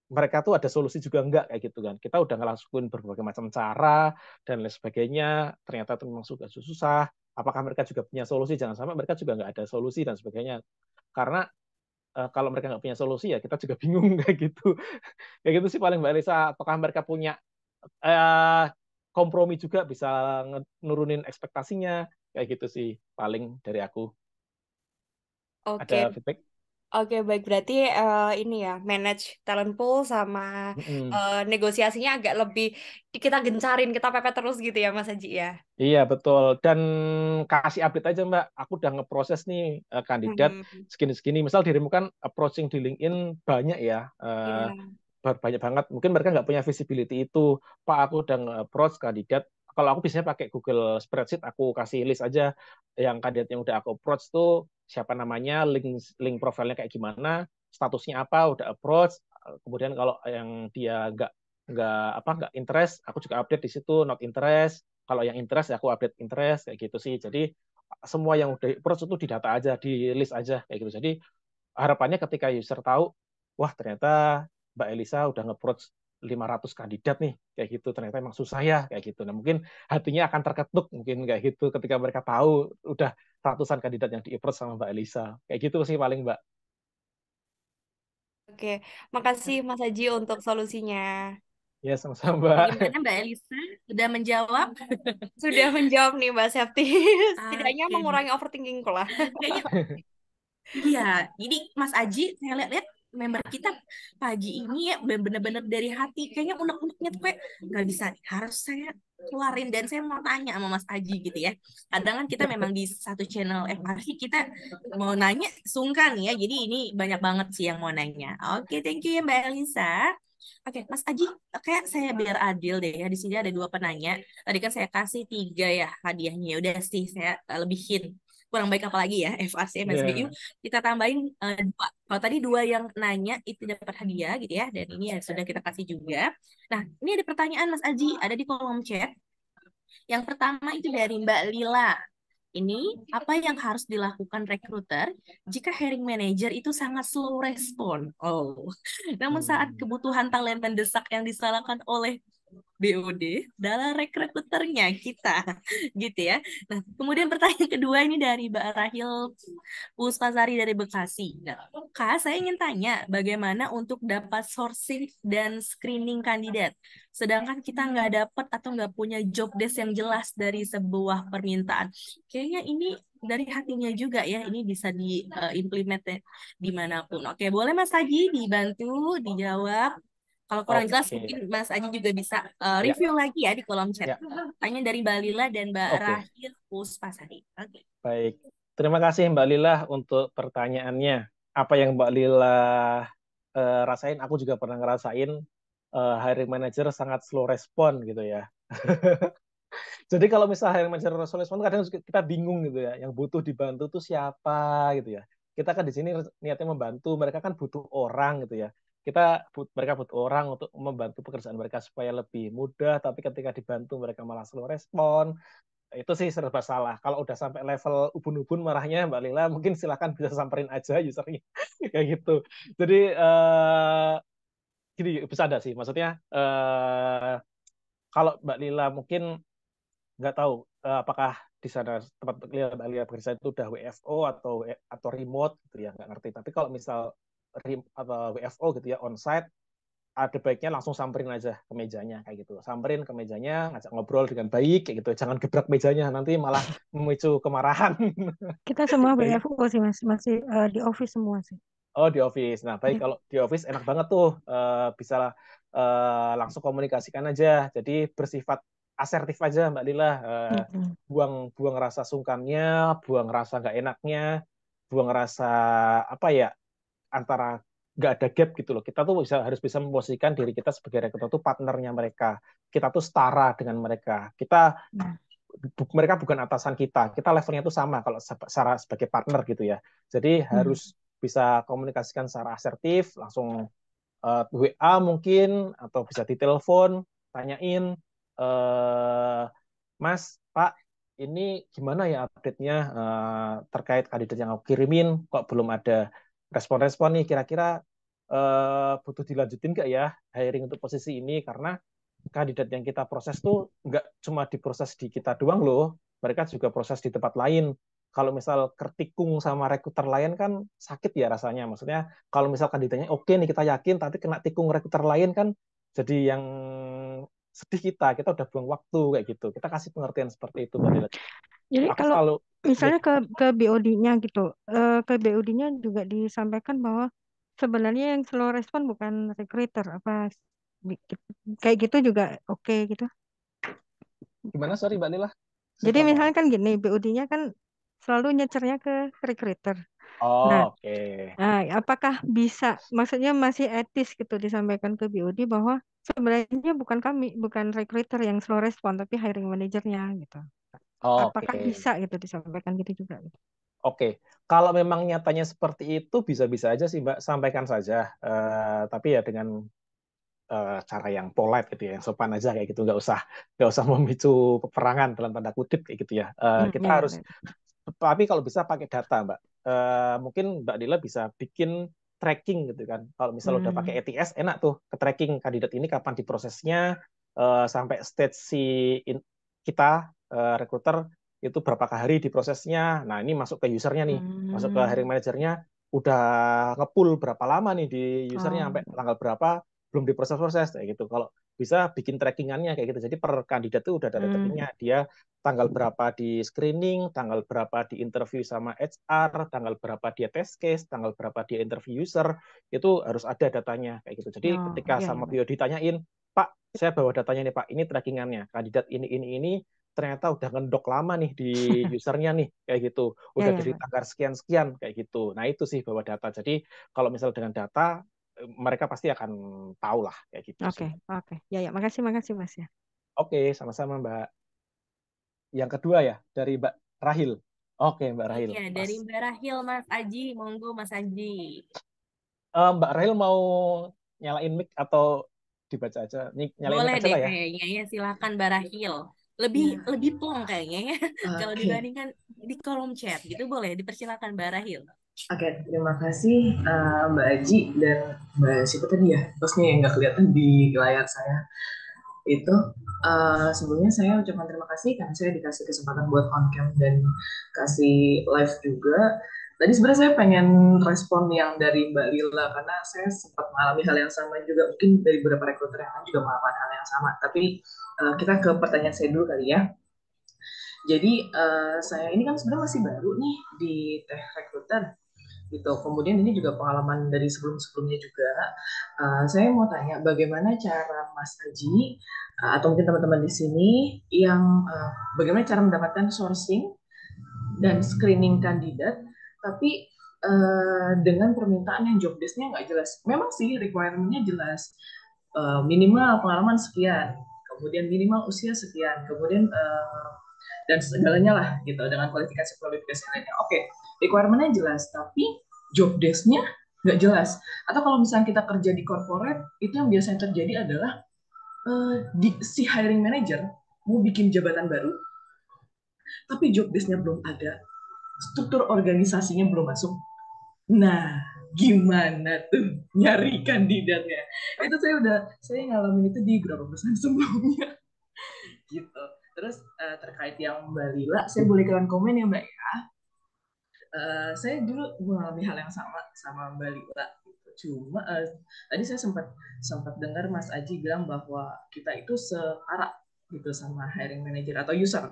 mereka tuh ada solusi juga enggak kayak gitu kan. Kita udah ngelakuin berbagai macam cara dan lain sebagainya. Ternyata itu memang sudah susah. Apakah mereka juga punya solusi? Jangan sampai mereka juga nggak ada solusi dan sebagainya. Karena kalau mereka nggak punya solusi ya kita juga bingung kayak gitu. Kayak gitu sih paling Mbak Elisa. Apakah mereka punya kompromi juga bisa nurunin ekspektasinya kayak gitu sih paling dari aku. Oke, Ada feedback? oke, baik. Berarti ini ya, manage talent pool sama Mm-mm. negosiasinya agak lebih kita gencarin, kita pepet terus gitu ya, Mas Haji ya. Iya betul, dan kasih update aja Mbak, aku udah ngeproses nih kandidat Mhm. segini-segini. Misal dirimu kan approaching di LinkedIn banyak ya, Iya. banyak banget. Mungkin mereka nggak punya visibility itu. Pak, aku udah nge-approach kandidat. Kalau aku biasanya pakai Google Spreadsheet, aku kasih list aja yang kandidat yang udah aku approach tuh siapa namanya, link profilnya kayak gimana, statusnya apa, udah approach. Kemudian kalau yang dia nggak interest, aku juga update di situ not interest. Kalau yang interest ya aku update interest kayak gitu sih. Jadi semua yang udah approach itu didata aja, di list aja kayak gitu. Jadi harapannya ketika user tahu, wah ternyata Mbak Elisa udah nge-approach 500 kandidat nih, kayak gitu. Ternyata emang susah ya, kayak gitu. Nah mungkin hatinya akan terketuk, mungkin kayak gitu ketika mereka tahu udah ratusan kandidat yang di-approach sama Mbak Elisa. Kayak gitu sih paling Mbak. Oke, makasih Mas Haji untuk solusinya. Ya sama-sama Mbak. Bagaimana Mbak Elisa? Sudah menjawab? Sudah menjawab nih Mbak Septi. Setidaknya Oke. mengurangi overthinkingku lah. Kayaknya iya. Jadi Mas Aji, saya lihat-lihat member kita pagi ini ya bener-bener dari hati. Kayaknya unek-uneknya tuh kayak nggak bisa nih, harus saya keluarin dan saya mau tanya sama Mas Aji gitu ya. Kadang kan kita memang di satu channel FRC kita mau nanya sungkan ya. Jadi ini banyak banget sih yang mau nanya. Oke, thank you ya Mbak Elisa. Oke, Mas Aji, kayak saya biar adil deh ya. Di sini ada dua penanya. Tadi kan saya kasih tiga ya hadiahnya. Ya udah sih, saya lebihin. Kurang baik apa lagi ya, FAC, MSBU. Ya. Kita tambahin dua. Kalau tadi dua yang nanya itu dapat hadiah gitu ya. Dan ini ya sudah kita kasih juga. Nah, ini ada pertanyaan Mas Aji. Ada di kolom chat. Yang pertama itu dari Mbak Lila. Ini apa yang harus dilakukan recruiter jika hiring manager itu sangat slow respon? Oh, namun saat kebutuhan talent mendesak yang disalahkan oleh BOD dalam rekruternya kita, gitu ya. Nah, kemudian pertanyaan kedua ini dari Mbak Rahil Puspasari dari Bekasi. Nah, Kak, saya ingin tanya bagaimana untuk dapat sourcing dan screening kandidat, sedangkan kita nggak dapat atau nggak punya job desk yang jelas dari sebuah permintaan. Kayaknya ini dari hatinya juga ya, ini bisa diimplement dimanapun. Oke, boleh Mas Haji dibantu dijawab. Kalau kurang jelas Oke. mungkin Mas Aji juga bisa Ya. review lagi ya di kolom chat. Ya. Tanya dari Mbak Lila dan Mbak Oke. Rahil Puspasari. Oke. Baik. Terima kasih Mbak Lila untuk pertanyaannya. Apa yang Mbak Lila rasain, aku juga pernah ngerasain hiring manager sangat slow respon gitu ya. Jadi kalau misalnya hiring manager slow respon, kadang kita bingung gitu ya. Yang butuh dibantu tuh siapa gitu ya. Kita kan di sini niatnya membantu, mereka kan butuh orang gitu ya. Mereka butuh orang untuk membantu pekerjaan mereka supaya lebih mudah, tapi ketika dibantu mereka malah slow respon. Itu sih serba salah. Kalau udah sampai level ubun-ubun marahnya Mbak Lila, mungkin silakan bisa samperin aja usernya kayak gitu. Jadi gini bisa ada sih. Maksudnya kalau Mbak Lila mungkin nggak tahu apakah di sana tempat Mbak Lila bekerja itu udah WFO atau remote gitu ya, nggak ngerti. Tapi kalau misal atau WFO gitu ya onsite, ada baiknya langsung samperin aja ke mejanya kayak gitu. Samperin ke mejanya, ngajak ngobrol dengan baik kayak gitu. Jangan gebrak mejanya, nanti malah memicu kemarahan. Kita semua Baik. WFO sih Mas, masih di office semua sih. Oh, di office. Nah, baik kalau di office enak banget tuh bisa langsung komunikasikan aja. Jadi bersifat asertif aja Mbak Lila. Buang rasa sungkannya, buang rasa nggak enaknya, buang rasa apa ya, antara nggak ada gap gitu loh. Kita tuh harus bisa memposisikan diri kita sebagai rekruter tuh partnernya mereka. Kita tuh setara dengan mereka. Mereka bukan atasan kita. Kita levelnya tuh sama kalau sebagai partner gitu ya. Jadi harus bisa komunikasikan secara asertif, langsung WA mungkin atau bisa ditelepon, tanyain, Mas, Pak, ini gimana ya update-nya terkait kandidat yang aku kirimin, kok belum ada respon-respon nih, kira-kira butuh dilanjutin nggak ya hiring untuk posisi ini, karena kandidat yang kita proses tuh nggak cuma diproses di kita doang loh, mereka juga proses di tempat lain. Kalau misal kertikung sama rekruter lain kan sakit ya rasanya. Maksudnya kalau misal kandidatnya oke nih kita yakin, tapi kena tikung rekruter lain kan jadi yang sedih kita udah buang waktu kayak gitu. Kita kasih pengertian seperti itu Mbak Dila. Jadi Aku kalau selalu misalnya ke BOD-nya gitu, ke BOD-nya juga disampaikan bahwa sebenarnya yang slow respon bukan recruiter, apa kayak gitu juga oke gitu. gimana, sorry Mbak Lila? Jadi Kurang misalnya paham. kan gini, BOD-nya kan selalu nyecernya ke recruiter. Nah, Oh, oke. apakah bisa, maksudnya masih etis gitu disampaikan ke BOD bahwa sebenarnya bukan kami, bukan recruiter yang slow respon, tapi hiring manajernya gitu. Apakah Oke. bisa gitu disampaikan gitu juga? Gitu? Oke, kalau memang nyatanya seperti itu bisa-bisa aja sih Mbak, sampaikan saja. Tapi ya dengan cara yang polite gitu ya, yang sopan aja kayak gitu, nggak usah memicu peperangan dalam tanda kutip kayak gitu ya. Kita Ya, harus, tapi kalau bisa pakai data Mbak. Mungkin Mbak Dila bisa bikin tracking gitu kan. Kalau misal udah pakai ETS enak tuh ke tracking kandidat ini kapan diprosesnya, sampai stage kita rekruter itu berapa hari diprosesnya. Nah ini masuk ke usernya nih, masuk ke hiring manajernya, udah ngepull berapa lama nih di usernya sampai tanggal berapa belum diproses-proses kayak gitu. Kalau bisa bikin trackingannya kayak gitu. Jadi per kandidat itu udah ada trackingnya. Dia tanggal berapa di screening, tanggal berapa di interview sama HR, tanggal berapa dia test case, tanggal berapa dia interview user, itu harus ada datanya kayak gitu. Jadi ketika sama Bio ditanyain, Pak, saya bawa datanya nih Pak, ini trackingannya. Kandidat ini ternyata udah ngendok lama nih di usernya nih kayak gitu. Udah dari tanggal sekian-sekian kayak gitu. Nah itu sih bawa data. Jadi kalau misal dengan data mereka pasti akan tahu lah kayak gitu sih. Oke. Ya, makasih Mas ya. Oke, sama-sama Mbak. Yang kedua ya dari Mbak Rahil. Oke, Mbak Rahil. Iya, dari Mbak Rahil, Mas Aji. Monggo, Mas Aji. Mbak Rahil mau nyalain mic atau dibaca aja? Nyalain Boleh mic aja deh lah ya. kayaknya ya, silakan Mbak Rahil. Lebih plong kayaknya ya. Kalau dibandingkan di kolom chat gitu, boleh dipersilakan Mbak Rahil. Oke, terima kasih Mbak Aji dan Mbak siapa tadi ya? Bosnya yang nggak kelihatan di layar saya. Itu sebelumnya saya ucapkan terima kasih karena saya dikasih kesempatan buat on cam dan kasih live juga. Tadi sebenarnya saya pengen respon yang dari Mbak Lila karena saya sempat mengalami hal yang sama juga, mungkin dari beberapa rekruter yang lain juga mengalami hal yang sama. Tapi kita ke pertanyaan saya dulu kali ya. Jadi saya ini kan sebenarnya masih baru nih di tech recruiter gitu. Kemudian ini juga pengalaman dari sebelum-sebelumnya juga. Saya mau tanya bagaimana cara Mas Aji atau mungkin teman-teman di sini yang bagaimana cara mendapatkan sourcing dan screening kandidat, tapi dengan permintaan yang job desk-nya nggak jelas. Memang sih requirement-nya jelas, minimal pengalaman sekian, kemudian minimal usia sekian, kemudian dan segalanya lah gitu dengan kualifikasi lainnya. Oke, requirement-nya jelas, tapi job desk-nya nggak jelas. Atau kalau misalnya kita kerja di corporate, itu yang biasanya terjadi adalah si hiring manager mau bikin jabatan baru, tapi job desk-nya belum ada, struktur organisasinya belum masuk. Nah, gimana tuh nyari kandidatnya? Itu saya ngalamin itu di beberapa perusahaan sebelumnya. Gitu. Terus terkait yang Mbak Lila, saya boleh kalian komen ya Mbak ya. Saya dulu mengalami hal yang sama Mbak Lila. Cuma tadi saya sempat dengar Mas Aji bilang bahwa kita itu setara gitu sama hiring manager atau user.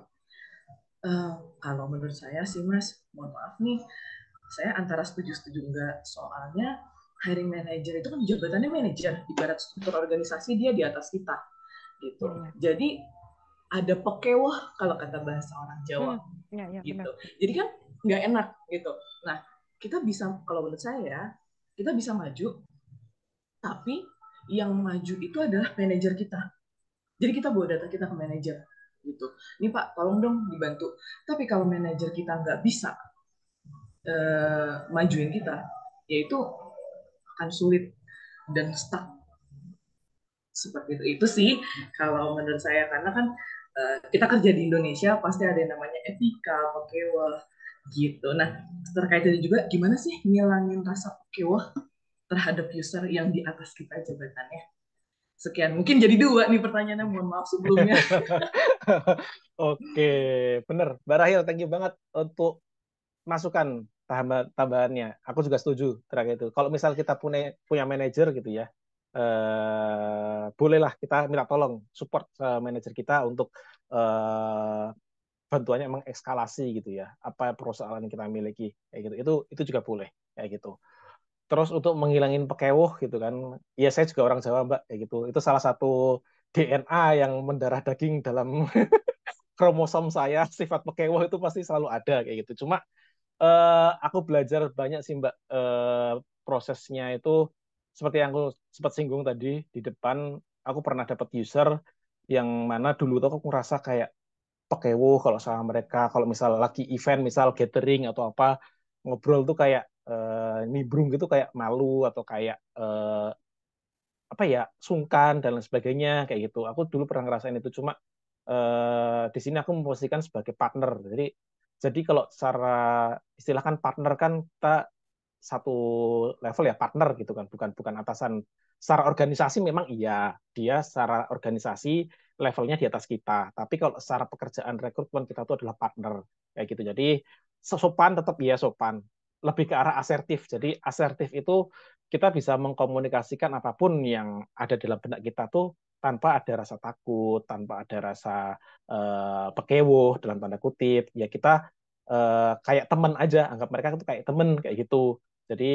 Kalau menurut saya sih Mas, mohon maaf nih, saya antara setuju enggak. Soalnya hiring manager itu kan jabatannya manajer, ibarat struktur organisasi dia di atas kita gitu. Iya, iya. Jadi ada pekewah kalau kata bahasa orang Jawa Iya, iya, benar. gitu. Jadi kan nggak enak gitu. Nah, kita bisa, kalau menurut saya, kita bisa maju, tapi yang maju itu adalah manajer kita. Jadi kita bawa data kita ke manajer gitu. Ini Pak, tolong dong dibantu. Tapi kalau manajer kita nggak bisa majuin kita, yaitu akan sulit dan stuck seperti itu sih kalau menurut saya, karena kan kita kerja di Indonesia pasti ada yang namanya etika, pekewah gitu. Nah, terkait itu juga gimana sih ngilangin rasa pekewah terhadap user yang di atas kita jabatannya. Sekian, mungkin jadi 2 nih pertanyaannya, mohon maaf sebelumnya. Oke, bener. Mbak Rahil, thank you banget untuk masukan tambahannya. Aku juga setuju terkait itu. Kalau misal kita punya manajer gitu ya, bolehlah kita minta tolong support manajer kita untuk bantuannya mengekskalasi gitu ya, apa persoalan yang kita miliki kayak gitu. Itu juga boleh kayak gitu. Terus untuk menghilangin pekewuh gitu kan, ya saya juga orang Jawa Mbak kayak gitu. Itu salah satu DNA yang mendarah daging dalam kromosom saya, sifat pekewuh itu pasti selalu ada kayak gitu. Cuma aku belajar banyak sih Mbak, prosesnya itu seperti yang aku sempat singgung tadi di depan. Aku pernah dapat user yang mana dulu tuh aku ngerasa kayak pekewuh kalau sama mereka, kalau misal lagi event, misal gathering atau apa, ngobrol tuh kayak nimbrung gitu, kayak malu atau kayak apa ya, sungkan dan lain sebagainya kayak gitu. Aku dulu pernah ngerasain itu. Cuma di sini aku memposisikan sebagai partner. Jadi kalau secara istilahkan partner kan kita satu level ya, partner gitu kan, bukan atasan. Secara organisasi memang iya, dia secara organisasi levelnya di atas kita. Tapi kalau secara pekerjaan rekrutmen kita itu adalah partner kayak gitu. Jadi sopan, tetap iya sopan. Lebih ke arah asertif. Jadi asertif itu kita bisa mengkomunikasikan apapun yang ada dalam benak kita tuh tanpa ada rasa takut, tanpa ada rasa pekewuh dalam tanda kutip. Ya kita kayak teman aja, anggap mereka itu kayak teman kayak gitu. Jadi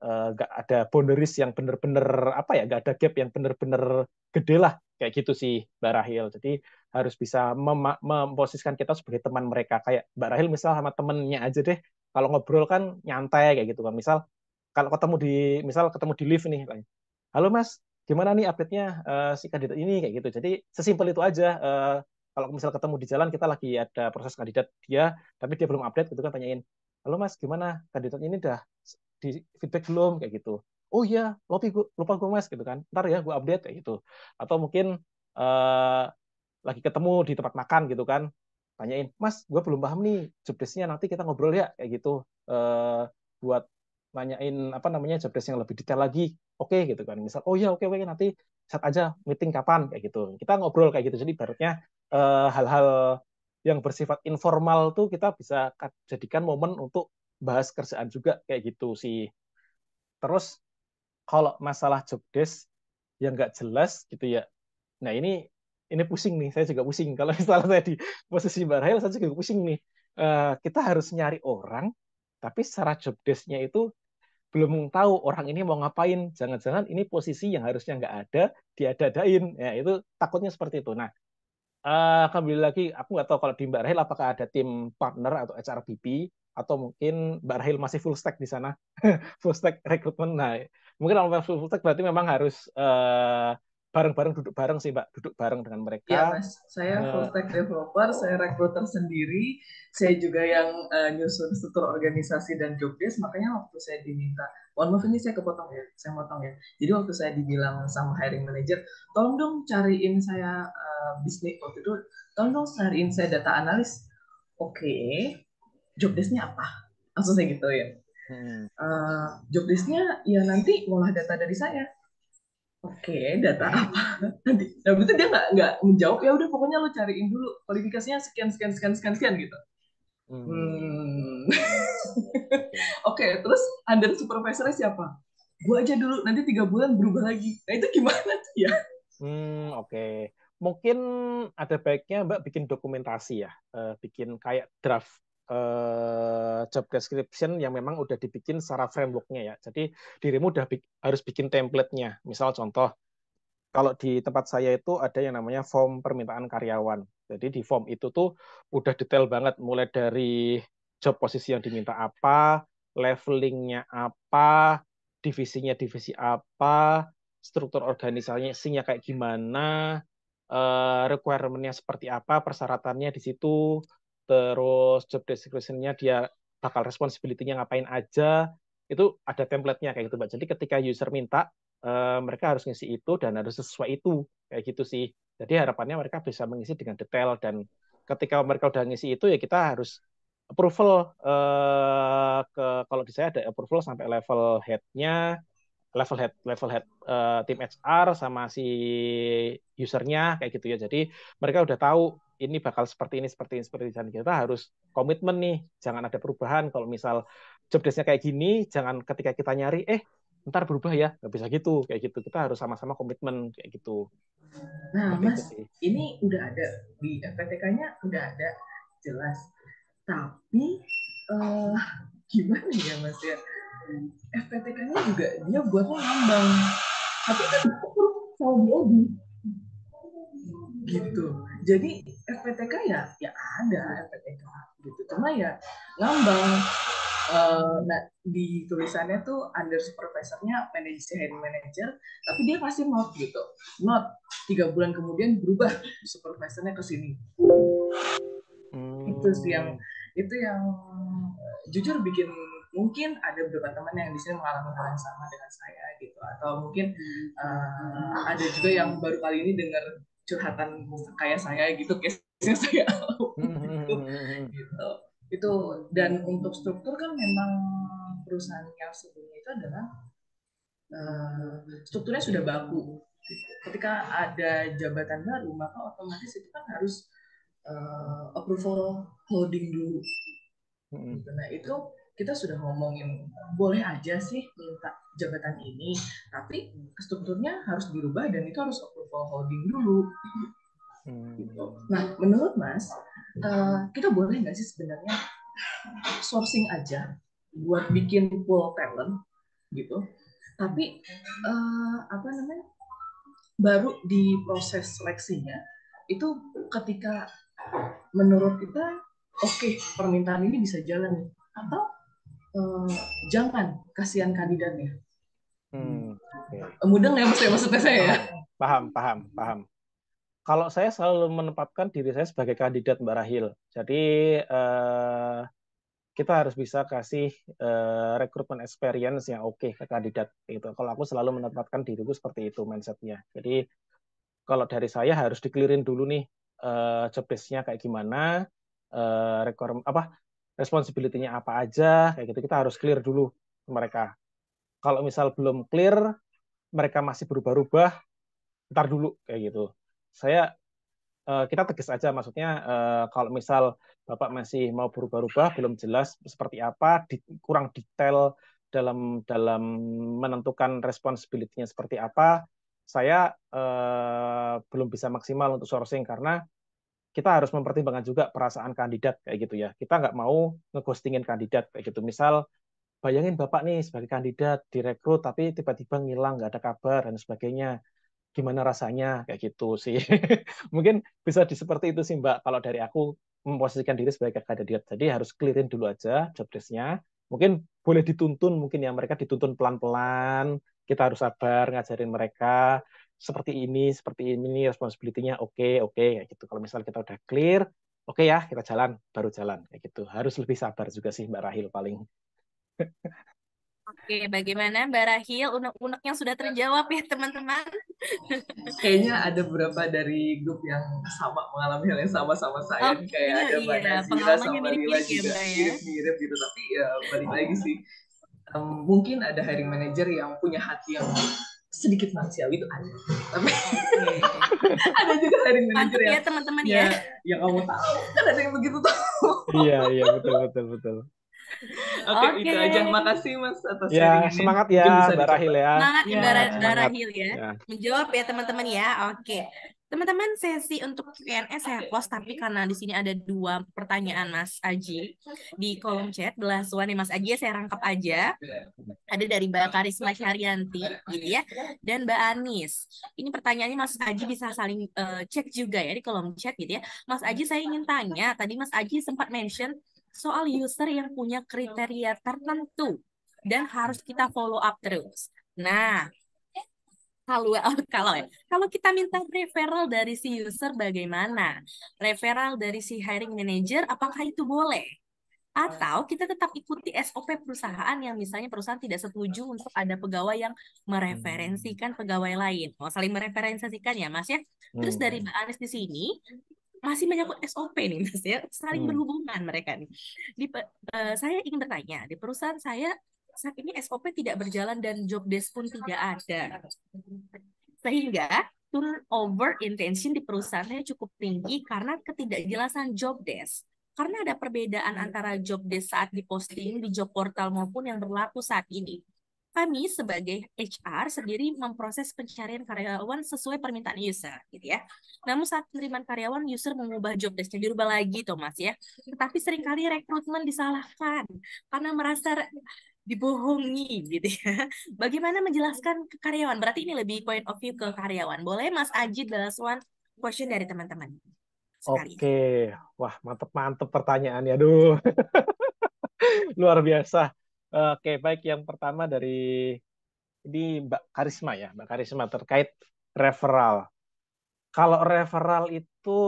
nggak ada boundaries yang benar-benar apa ya, nggak ada gap yang benar-benar gede lah kayak gitu sih Mbak Rahil. Jadi harus bisa memposisikan kita sebagai teman mereka. Kayak Mbak Rahil misal sama temennya aja deh, kalau ngobrol kan nyantai kayak gitu kan. Misal kalau ketemu di lift nih, halo Mas, gimana nih update-nya si kandidat ini kayak gitu. Jadi sesimpel itu aja. Kalau misal ketemu di jalan, kita lagi ada proses kandidat dia, tapi dia belum update gitu kan, tanyain, halo Mas, gimana kandidat ini udah di feedback belum kayak gitu. Oh iya, lupa gue Mas gitu kan. Ntar ya gue update kayak gitu. Atau mungkin eh, lagi ketemu di tempat makan gitu kan, tanyain, Mas, gue belum paham nih job desk-nya, nanti kita ngobrol ya kayak gitu. Buat nanyain apa namanya job desk yang lebih detail lagi. Oke gitu kan. Misal, oh ya oke nanti set aja meeting kapan kayak gitu. Kita ngobrol kayak gitu. Jadi ibaratnya hal-hal yang bersifat informal tuh kita bisa jadikan momen untuk bahas kerjaan juga kayak gitu sih. Terus kalau masalah job desk yang nggak jelas gitu ya, nah ini pusing nih, saya juga pusing. Kalau misalnya saya di posisi Mbak Rahel, saya juga pusing nih. Kita harus nyari orang, tapi secara job desk-nya itu belum tahu orang ini mau ngapain. Jangan-jangan ini posisi yang harusnya nggak ada, diada-adain. Ya, itu takutnya seperti itu. Nah, kembali lagi, aku nggak tahu kalau di Mbak Rahel apakah ada tim partner atau HRBP, atau mungkin Mbak Rahel masih full stack di sana, full stack rekrutmen. Nah, mungkin kalau full stack berarti memang harus bareng-bareng, duduk bareng sih Mbak, duduk bareng dengan Ya mereka. Mas, saya full stack developer, saya rekruter sendiri, saya juga yang nyusun struktur organisasi dan job desk, makanya waktu saya diminta, mohon maaf ini saya kepotong ya, saya motong ya. Jadi waktu saya dibilang sama hiring manager, tolong dong cariin saya bisnis, waktu itu, tolong dong cariin saya data analis. Oke, job desk-nya apa? Langsung saya gitu ya. Job desk-nya ya nanti ngolah data dari saya. Oke, data apa? Nanti, nah itu dia nggak menjawab, ya udah pokoknya lo cariin dulu kualifikasinya sekian gitu. Oke, terus under supervisornya siapa? Gue aja dulu, nanti 3 bulan berubah lagi. Nah itu gimana tuh ya? Oke. Mungkin ada baiknya Mbak bikin dokumentasi ya, bikin kayak draft job description yang memang udah dibikin secara framework-nya ya. Jadi dirimu udah harus bikin template-nya. Misal contoh, kalau di tempat saya itu ada yang namanya form permintaan karyawan. Jadi di form itu tuh udah detail banget, mulai dari job posisi yang diminta apa, levelingnya apa, divisinya divisi apa, struktur organisasinya kayak gimana, requirement-nya seperti apa, persyaratannya di situ, terus job description-nya dia bakal responsibility-nya ngapain aja, itu ada template-nya kayak gitu, Mbak. Jadi ketika user minta, mereka harus ngisi itu dan harus sesuai itu, kayak gitu sih. Jadi harapannya mereka bisa mengisi dengan detail, dan ketika mereka udah ngisi itu, ya kita harus approval, kalau di saya ada approval sampai level head-nya, level head tim HR sama si usernya kayak gitu ya. Jadi mereka udah tahu ini bakal seperti ini, dan kita harus komitmen nih, jangan ada perubahan. Kalau misal job desk-nya kayak gini, jangan ketika kita nyari ntar berubah ya, nggak bisa gitu, kayak gitu. Kita harus sama-sama komitmen kayak gitu. Nah, Seperti itu Mas, sih. ini udah ada di FPTK-nya, udah ada jelas. Tapi gimana ya, Mas ya? FPTK-nya juga dia buatnya ngambang. Tapi kan sama BOD gitu. Jadi FPTK ya ada FPTK gitu. Cuma ya ngambang. Nah, di tulisannya tuh under supervisornya hiring manager, tapi dia kasih note gitu. Note 3 bulan kemudian berubah supervisornya ke sini. Itu sih yang jujur bikin, mungkin ada beberapa teman yang di sini mengalami hal yang sama dengan saya gitu, atau mungkin ada juga yang baru kali ini dengar curhatan kayak saya gitu, case-nya saya gitu. Itu, dan untuk struktur kan memang perusahaan yang sebelumnya itu adalah strukturnya sudah baku. Ketika ada jabatan baru, maka otomatis itu kan harus approval holding dulu. Nah, itu kita sudah ngomongin boleh aja sih minta jabatan ini, tapi strukturnya harus dirubah dan itu harus approval holding dulu. Gitu. Nah, menurut Mas, kita boleh nggak sih sebenarnya sourcing aja buat bikin pool talent gitu, tapi baru di proses seleksinya itu ketika menurut kita oke, permintaan ini bisa jalan, atau jangan, kasihan kandidatnya. Mudeng ya maksudnya saya ya? Paham. Kalau saya selalu menempatkan diri saya sebagai kandidat, Mbak Rahil. Jadi kita harus bisa kasih recruitment experience yang oke ke kandidat. Gitu. Kalau aku selalu menempatkan diriku seperti itu mindset-nya. Jadi kalau dari saya harus di-clearin dulu nih job desk-nya kayak gimana, responsibility-nya apa aja, kayak gitu. Kita harus clear dulu ke mereka. Kalau misal belum clear, mereka masih berubah-ubah, ntar dulu kayak gitu. Kita tegas aja, maksudnya kalau misal Bapak masih mau berubah-ubah, belum jelas seperti apa, kurang detail dalam menentukan responsibility-nya seperti apa, saya belum bisa maksimal untuk sourcing, karena kita harus mempertimbangkan juga perasaan kandidat kayak gitu ya. Kita nggak mau ngeghostingin kandidat kayak gitu. Misal bayangin Bapak nih sebagai kandidat direkrut tapi tiba-tiba ngilang, nggak ada kabar dan sebagainya. Gimana rasanya kayak gitu sih. Mungkin bisa seperti itu sih, Mbak, kalau dari aku memposisikan diri sebagai kandidat. Jadi harus clearin dulu aja job desk-nya. Mungkin boleh dituntun, mungkin ya mereka dituntun pelan-pelan, kita harus sabar ngajarin mereka seperti ini responsibility-nya oke kayak gitu. Kalau misal kita udah clear, oke ya, kita baru jalan kayak gitu. Harus lebih sabar juga sih, Mbak Rahil paling. Oke, bagaimana Mbak Rahil? Unek-uneknya sudah terjawab ya, teman-teman? Kayaknya ada beberapa dari grup yang sama mengalami hal yang sama saya. Kayak ada Mbak Nazira sama Lila juga mirip-mirip gitu. Tapi ya balik lagi sih, mungkin ada hiring manager yang punya hati yang sedikit manusiawi itu ada. Tapi ada juga hiring manager yang ya teman-teman ya. Yang kamu tahu kan ada yang begitu tuh. Iya betul. Oke, itu aja. Makasih Mas atas sharing ini. Semangat ya Mbak Rahil ya. Semangat ya Mbak Rahil ya. Menjawab ya teman-teman ya. Oke. Teman-teman, sesi untuk Q&A saya close, tapi karena di sini ada 2 pertanyaan Mas Aji di kolom chat, belasuan nih Mas Aji, saya rangkap aja. Ada dari Mbak Karisma Syarianti, gitu ya, dan Mbak Anis. Ini pertanyaannya Mas Aji bisa saling cek juga ya di kolom chat, gitu ya. Mas Aji, saya ingin tanya, tadi Mas Aji sempat mention soal user yang punya kriteria tertentu dan harus kita follow up terus. Nah, kalau kalau kita minta referral dari si user bagaimana? Referral dari si hiring manager, apakah itu boleh? Atau kita tetap ikuti SOP perusahaan yang misalnya perusahaan tidak setuju untuk ada pegawai yang mereferensikan pegawai lain. Oh, saling mereferensikan ya, Mas ya. Terus dari Mbak Anis di sini masih menyangkut SOP nih, Mas ya. Saling berhubungan mereka nih. Saya ingin bertanya, di perusahaan saya saat ini SOP tidak berjalan dan job desk pun tidak ada. Sehingga turnover intention di perusahaannya cukup tinggi karena ketidakjelasan job desk. Karena ada perbedaan antara job desk saat diposting di job portal maupun yang berlaku saat ini. Kami sebagai HR sendiri memproses pencarian karyawan sesuai permintaan user, gitu ya. Namun saat penerimaan karyawan, user mengubah job desk-nya, dirubah lagi, Thomas ya. Tetapi seringkali rekrutmen disalahkan karena merasa dibohongi, gitu ya. Bagaimana menjelaskan ke karyawan? Berarti ini lebih point of view ke karyawan. Boleh Mas Aji one question dari teman-teman sekali. Oke, wah mantep pertanyaannya, aduh, luar biasa. Oke, baik, yang pertama dari ini Mbak Karisma ya, Mbak Karisma terkait referral. Kalau referral itu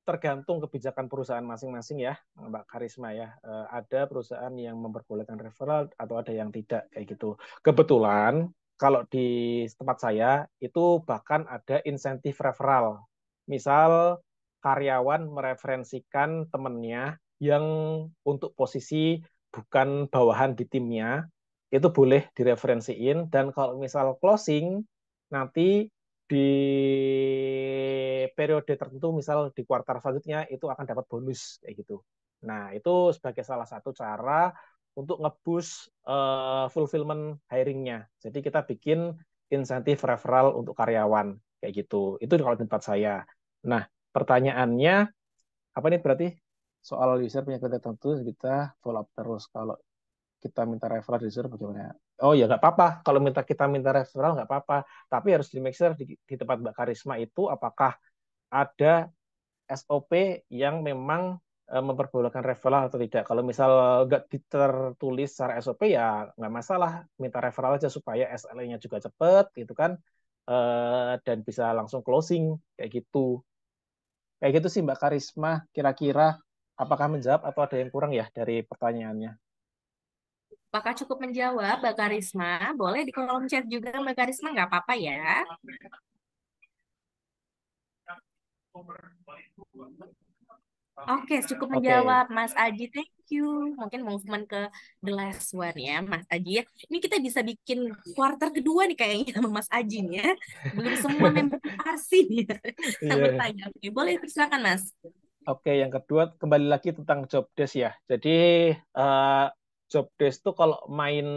tergantung kebijakan perusahaan masing-masing ya, Mbak Karisma ya. Ada perusahaan yang memperbolehkan referral atau ada yang tidak kayak gitu. Kebetulan kalau di tempat saya itu bahkan ada insentif referral. Misal karyawan mereferensikan temannya yang untuk posisi bukan bawahan di timnya, itu boleh direferensiin, dan kalau misal closing nanti di periode tertentu, misal di kuartal selanjutnya, itu akan dapat bonus kayak gitu. Nah, itu sebagai salah satu cara untuk nge-boost fulfillment hiring-nya. Jadi kita bikin insentif referral untuk karyawan kayak gitu. Itu kalau di tempat saya. Nah, pertanyaannya apa nih berarti soal user punya kriteria tertentu kita follow up terus. Kalau kita minta referral user bagaimana? Oh ya nggak apa-apa. Kalau kita minta referral nggak apa-apa. Tapi harus di make sure di tempat Mbak Karisma itu apakah ada SOP yang memang memperbolehkan referral atau tidak. Kalau misal nggak tertulis secara SOP ya nggak masalah, minta referral aja supaya SLA-nya juga cepet gitu kan, dan bisa langsung closing kayak gitu. Kayak gitu sih Mbak Karisma, kira-kira apakah menjawab atau ada yang kurang ya dari pertanyaannya? Apakah cukup menjawab Mbak Karisma? Boleh di kolom chat juga Mbak Karisma, nggak apa-apa ya. Oke, cukup menjawab Mas Aji, thank you. Mungkin movement ke the last one ya, Mas Aji ya. Ini kita bisa bikin kuarter kedua nih kayaknya sama Mas Aji nih ya. Belum semua member parsi nih yang bertanya. Oke, boleh silakan Mas. Oke, yang kedua kembali lagi tentang job desk ya. Jadi job desk tuh kalau main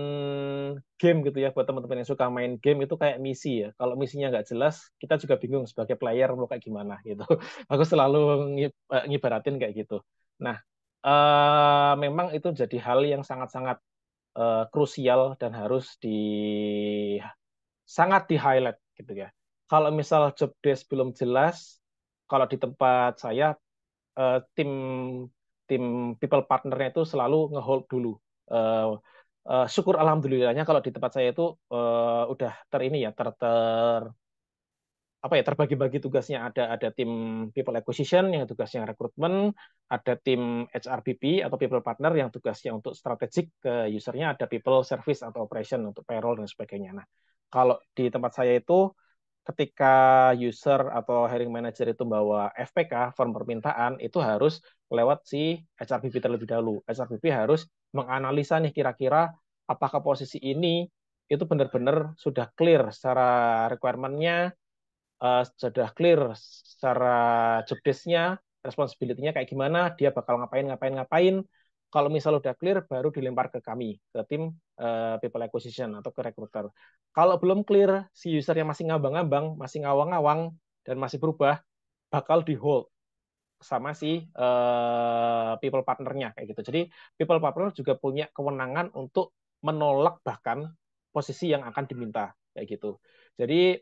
game gitu ya, buat teman-teman yang suka main game itu kayak misi ya. Kalau misinya nggak jelas, kita juga bingung sebagai player mau kayak gimana gitu. Aku selalu ngibaratin kayak gitu. Nah, memang itu jadi hal yang sangat-sangat krusial dan harus sangat di highlight gitu ya. Kalau misal job desk belum jelas, kalau di tempat saya tim tim people partnernya itu selalu ngehold dulu. Syukur alhamdulillahnya kalau di tempat saya itu udah ini ya apa ya, terbagi-bagi tugasnya. Ada tim people acquisition yang tugasnya rekrutmen, ada tim HRBP atau people partner yang tugasnya untuk strategik ke usernya, ada people service atau operation untuk payroll dan sebagainya. Nah, kalau di tempat saya itu ketika user atau hiring manager itu bawa FPK, form permintaan, itu harus lewat si HRBP terlebih dahulu. HRBP harus menganalisa nih kira-kira apakah posisi ini itu benar-benar sudah clear secara requirement-nya, sudah clear secara job desk-nya, responsibility-nya kayak gimana, dia bakal ngapain. Kalau misal udah clear, baru dilempar ke kami, ke tim people acquisition atau ke recruiter. Kalau belum clear, si user yang masih ngabang-ngabang, masih ngawang-ngawang, dan masih berubah, bakal di hold sama si people partnernya kayak gitu. Jadi people partner juga punya kewenangan untuk menolak bahkan posisi yang akan diminta kayak gitu. Jadi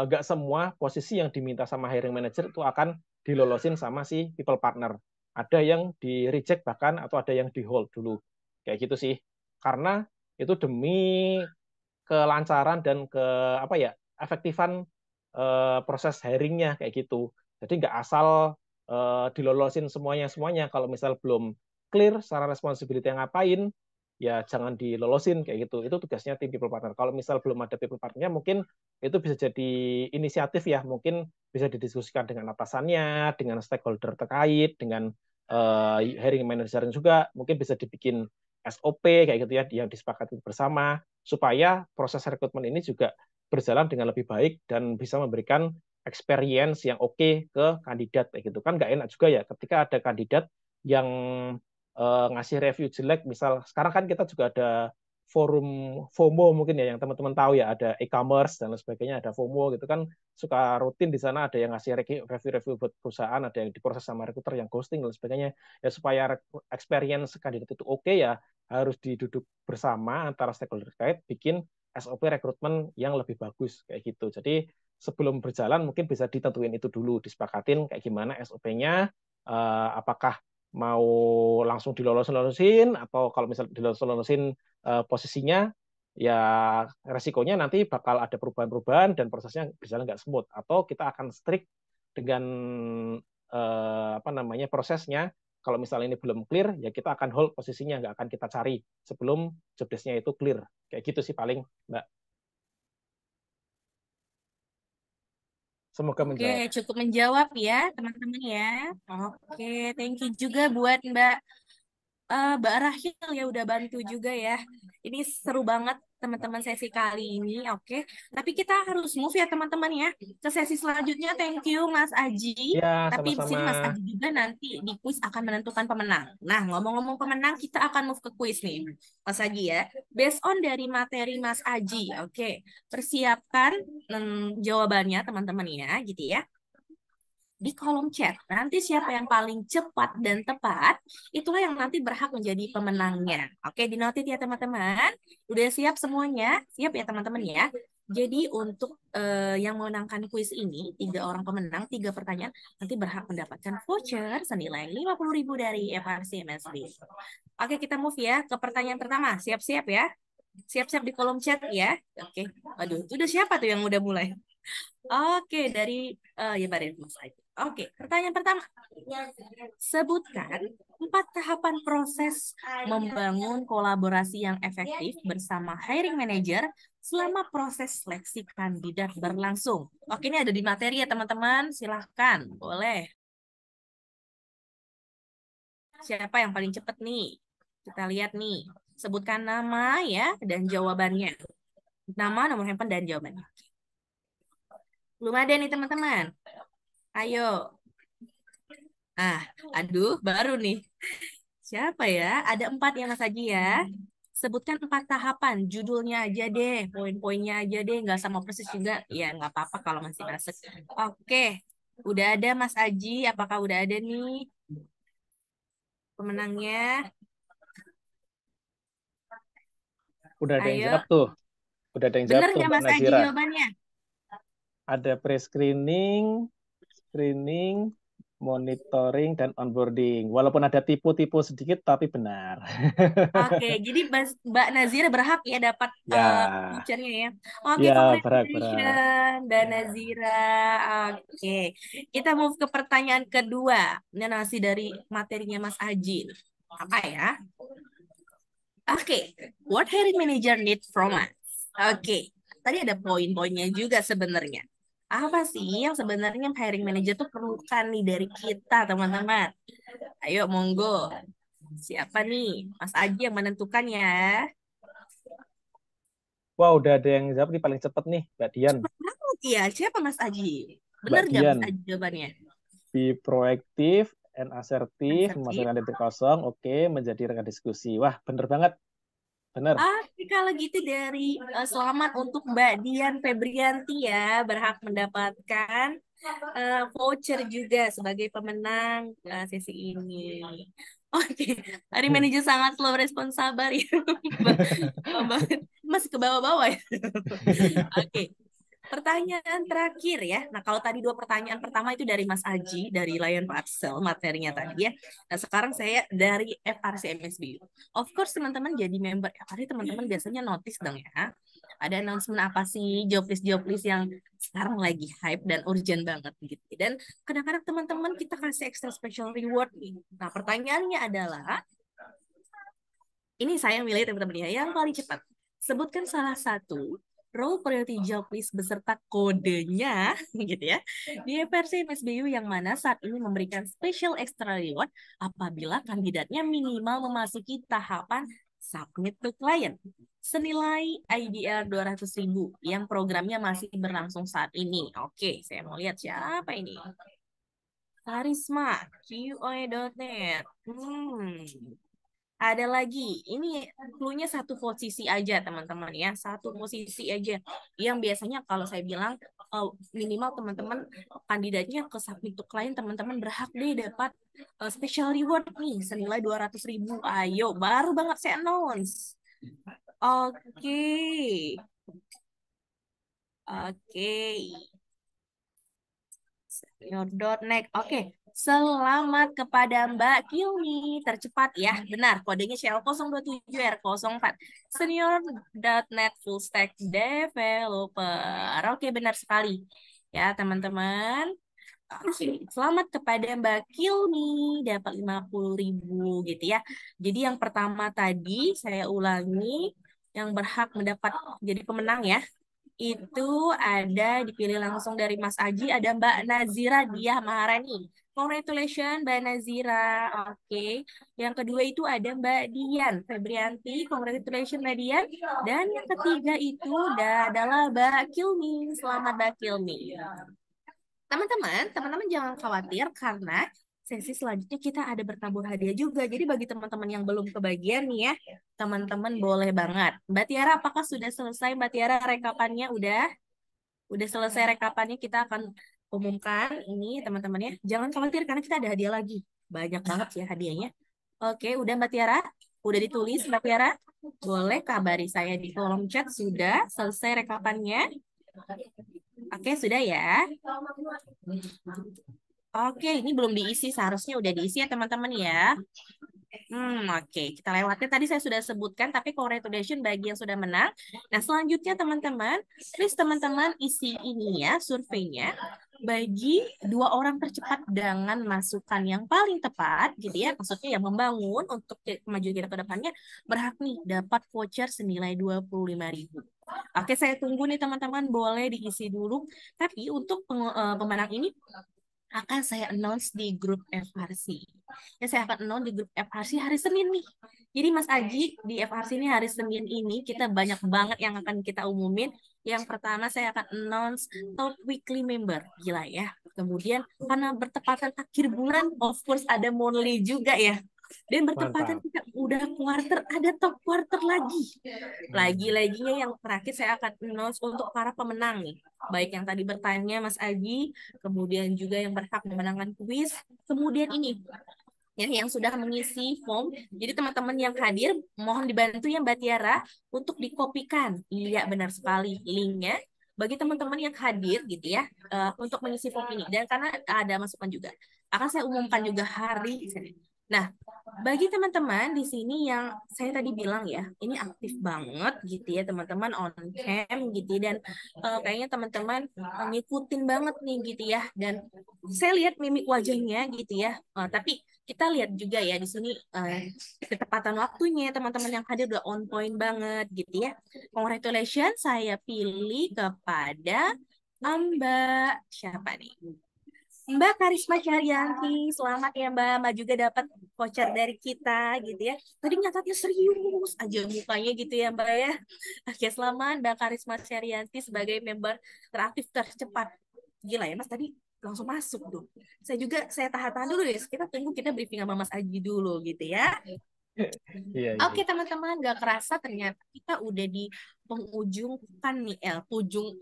nggak semua posisi yang diminta sama hiring manager itu akan dilolosin sama si people partner. Ada yang di reject bahkan atau ada yang di hold dulu kayak gitu sih. Karena itu demi kelancaran dan ke apa ya efektifan proses hiringnya kayak gitu. Jadi nggak asal dilolosin semuanya. Kalau misal belum clear secara responsibility yang ngapain, ya jangan dilolosin kayak gitu. Itu tugasnya tim people partner. Kalau misal belum ada people partnernya, mungkin itu bisa jadi inisiatif ya. Mungkin bisa didiskusikan dengan atasannya, dengan stakeholder terkait, dengan hiring manager juga. Mungkin bisa dibikin SOP kayak gitu ya, yang disepakati bersama supaya proses rekrutmen ini juga berjalan dengan lebih baik dan bisa memberikan experience yang oke ke kandidat kayak gitu kan nggak enak juga ya ketika ada kandidat yang ngasih review jelek misal sekarang kan kita juga ada forum FOMO mungkin ya yang teman-teman tahu ya ada e-commerce dan lain sebagainya ada FOMO gitu kan suka rutin di sana ada yang ngasih review-review buat perusahaan ada yang diproses sama recruiter yang ghosting dan sebagainya ya supaya experience kandidat itu oke ya harus diduduk bersama antara stakeholder terkait bikin SOP rekrutmen yang lebih bagus kayak gitu jadi sebelum berjalan mungkin bisa ditentuin itu dulu disepakatin kayak gimana SOP-nya apakah mau langsung dilolosin atau kalau misal dilolosin posisinya ya resikonya nanti bakal ada perubahan-perubahan dan prosesnya berjalan nggak smooth atau kita akan strict dengan apa namanya prosesnya kalau misalnya ini belum clear ya kita akan hold posisinya nggak akan kita cari sebelum job desk-nya itu clear kayak gitu sih paling Mbak. Semoga Oke, menjawab. cukup menjawab ya teman-teman ya. Oke, thank you juga buat Mbak Rahil ya udah bantu juga ya. Ini seru banget teman-teman sesi kali ini, oke. Tapi kita harus move ya teman-teman ya ke sesi selanjutnya. Thank you Mas Aji. Ya, Tapi di sama-sama. sini Mas Aji juga nanti di kuis akan menentukan pemenang. Nah, ngomong-ngomong pemenang, kita akan move ke kuis nih, Mas Aji ya. Based on dari materi Mas Aji, oke. Persiapkan jawabannya teman-teman ya, gitu ya di kolom chat. Nanti siapa yang paling cepat dan tepat, itulah yang nanti berhak menjadi pemenangnya. Oke, dinotit ya teman-teman. Udah siap semuanya? Siap ya teman-teman ya. Jadi untuk yang memenangkan kuis ini, 3 orang pemenang, 3 pertanyaan, nanti berhak mendapatkan voucher senilai 50.000 dari FRC MSB. Oke, kita move ya ke pertanyaan pertama. Siap-siap ya. Siap-siap di kolom chat ya. Oke. Waduh, itu udah siapa tuh yang udah mulai? Oke, dari ya Mbak Mas Aji. Oke, pertanyaan pertama. Sebutkan 4 tahapan proses membangun kolaborasi yang efektif bersama hiring manager selama proses seleksi kandidat berlangsung. Oke, ini ada di materi ya teman-teman. Silahkan, boleh. Siapa yang paling cepat nih? Kita lihat nih. Sebutkan nama ya dan jawabannya. Nama, nomor handphone, dan jawabannya. Belum ada nih teman-teman. Ayo. Aduh, baru nih. Siapa ya? Ada 4 ya Mas Haji ya. Sebutkan 4 tahapan. Judulnya aja deh, poin-poinnya aja deh. Nggak sama persis juga. Ya, nggak apa-apa kalau masih masuk. Oke. Udah ada Mas Aji. Apakah udah ada nih pemenangnya? Udah ada yang Ayo. jawab tuh. Udah ada yang jawab Bener tuh nggak Mbak Mas Aji Nazira. jawabannya? Ada pre-screening, screening, monitoring, dan onboarding. Walaupun ada tipu-tipu sedikit, tapi benar. Oke, jadi Mbak Nazira berhak ya dapat Ya, vouchernya ya. Oke, ya berhak. congratulations Mbak Nazira. Oke, kita move ke pertanyaan kedua. Ini masih dari materinya Mas Aji. Apa ya? Oke, what hiring manager need from us? Oke, tadi ada poin-poinnya juga sebenarnya. Apa sih yang sebenarnya hiring manager tuh perlukan nih dari kita, teman-teman? Ayo, monggo. Siapa nih? Mas Aji yang menentukan ya. Wah, udah ada yang jawab nih paling cepet nih, Mbak Dian. Iya, siapa Mas Aji? Mbak Benar nggak Mas Dian, Aji jawabannya? be proactive and assertive, Assertif. memasukkan ide kosong, oke, menjadi rekan diskusi. Wah, bener banget. Benar. Kalau gitu dari selamat untuk Mbak Dian Febrianti ya, berhak mendapatkan voucher juga sebagai pemenang sesi ini. Oke, hari manajer sangat slow respon, sabar ya. Mbak masih ke bawah-bawah ya. Oke. Pertanyaan terakhir ya. Nah, kalau tadi 2 pertanyaan pertama itu dari Mas Aji, dari Lion Parcel materinya tadi ya. Nah, sekarang saya dari FRC MSBU. Of course, teman-teman jadi member FRC, teman-teman biasanya notice dong ya. Ada announcement apa sih, job list yang sekarang lagi hype dan urgent banget gitu. Dan kadang-kadang teman-teman kita kasih extra special reward nih. Nah, pertanyaannya adalah, ini saya milih teman-teman ya, yang paling cepat. Sebutkan salah satu role priority job list beserta kodenya gitu ya di versi MSBU yang mana saat ini memberikan special extra reward apabila kandidatnya minimal memasuki tahapan submit to client senilai IDR 200.000 yang programnya masih berlangsung saat ini. Oke, saya mau lihat siapa ini. Karisma, QOE.net. Ada lagi, ini clue-nya satu posisi aja teman-teman ya, satu posisi aja. Yang biasanya kalau saya bilang minimal teman-teman kandidatnya ke submit to client, teman-teman berhak deh dapat special reward nih senilai 200.000. Ayo, baru banget saya announce. Oke. Senior.net. Oke. Selamat kepada Mbak Kilmi, tercepat ya, benar, kodenya Shell 027R04, Senior.net Full Stack Developer. Oke, benar sekali ya teman-teman. Oke, selamat kepada Mbak Kilmi, dapat 50.000 gitu ya. Jadi yang pertama tadi saya ulangi, yang berhak mendapat jadi pemenang ya, itu ada dipilih langsung dari Mas Aji, ada Mbak Nazira Diah Maharani. Congratulations Mbak Nazira. Oke. Yang kedua itu ada Mbak Dian Febrianti. Congratulations Mbak Dian. Dan yang ketiga itu adalah Mbak Kilmi. Selamat Mbak Kilmi. Teman-teman jangan khawatir karena sesi selanjutnya kita ada bertabur hadiah juga. Jadi bagi teman-teman yang belum kebagian nih ya, teman-teman boleh banget. Mbak Tiara, apakah sudah selesai Mbak Tiara rekapannya? Udah selesai rekapannya, kita akan umumkan ini teman-teman ya. Jangan khawatir karena kita ada hadiah lagi. Banyak banget ya hadiahnya. Oke, udah Mbak Tiara? Udah ditulis Mbak Tiara? Boleh kabari saya di kolom chat sudah selesai rekapannya. Oke, sudah ya. Oke, ini belum diisi. Seharusnya udah diisi ya teman-teman ya. Oke, kita lewatnya. Tadi saya sudah sebutkan, tapi congratulations bagi yang sudah menang. Nah, selanjutnya teman-teman, please teman-teman isi ini ya, surveinya. Bagi 2 orang tercepat dengan masukan yang paling tepat, gitu ya. Maksudnya yang membangun untuk kemajuan kita ke depannya, berhak nih dapat voucher senilai 25.000. Oke, saya tunggu nih teman-teman, boleh diisi dulu. Tapi untuk pemenang ini, akan saya announce di grup FRC. Ya, saya akan announce di grup FRC hari Senin nih. Jadi Mas Aji, di FRC ini hari Senin ini kita banyak banget yang akan kita umumin. Yang pertama saya akan announce top weekly member. Gila ya. Kemudian karena bertepatan akhir bulan, of course ada monthly juga ya. Dan bertepatan kita udah quarter, ada top quarter lagi. Lagi-laginya yang terakhir saya akan announce untuk para pemenang nih. Baik yang tadi bertanya Mas Agi, kemudian juga yang berhak memenangkan kuis, kemudian ini ya, yang sudah mengisi form. Jadi teman-teman yang hadir, mohon dibantu ya Mbak Tiara untuk dikopikan. Iya benar sekali linknya bagi teman-teman yang hadir gitu ya untuk mengisi form ini. Dan karena ada masukan juga, akan saya umumkan juga hari Senin. Nah, bagi teman-teman di sini yang saya tadi bilang ya, ini aktif banget gitu ya teman-teman on cam gitu dan kayaknya teman-teman ngikutin banget nih gitu ya. Dan saya lihat mimik wajahnya gitu ya. Tapi kita lihat juga ya di sini ketepatan waktunya teman-teman yang hadir udah on point banget gitu ya. Congratulations, saya pilih kepada Mbak siapa nih? Mbak Karisma Cahyanti, selamat ya Mbak. Mbak juga dapat voucher dari kita gitu ya. Tadi nyatatnya serius aja mukanya gitu ya Mbak ya. Oke, selamat Mbak Karisma Cahyanti sebagai member teraktif tercepat. Gila ya Mas, tadi langsung masuk tuh. Saya tahan dulu ya. Kita tunggu, kita briefing sama Mas Aji dulu gitu ya. Iya, Oke iya. teman-teman, gak kerasa ternyata kita udah di penghujung kan nih, ujung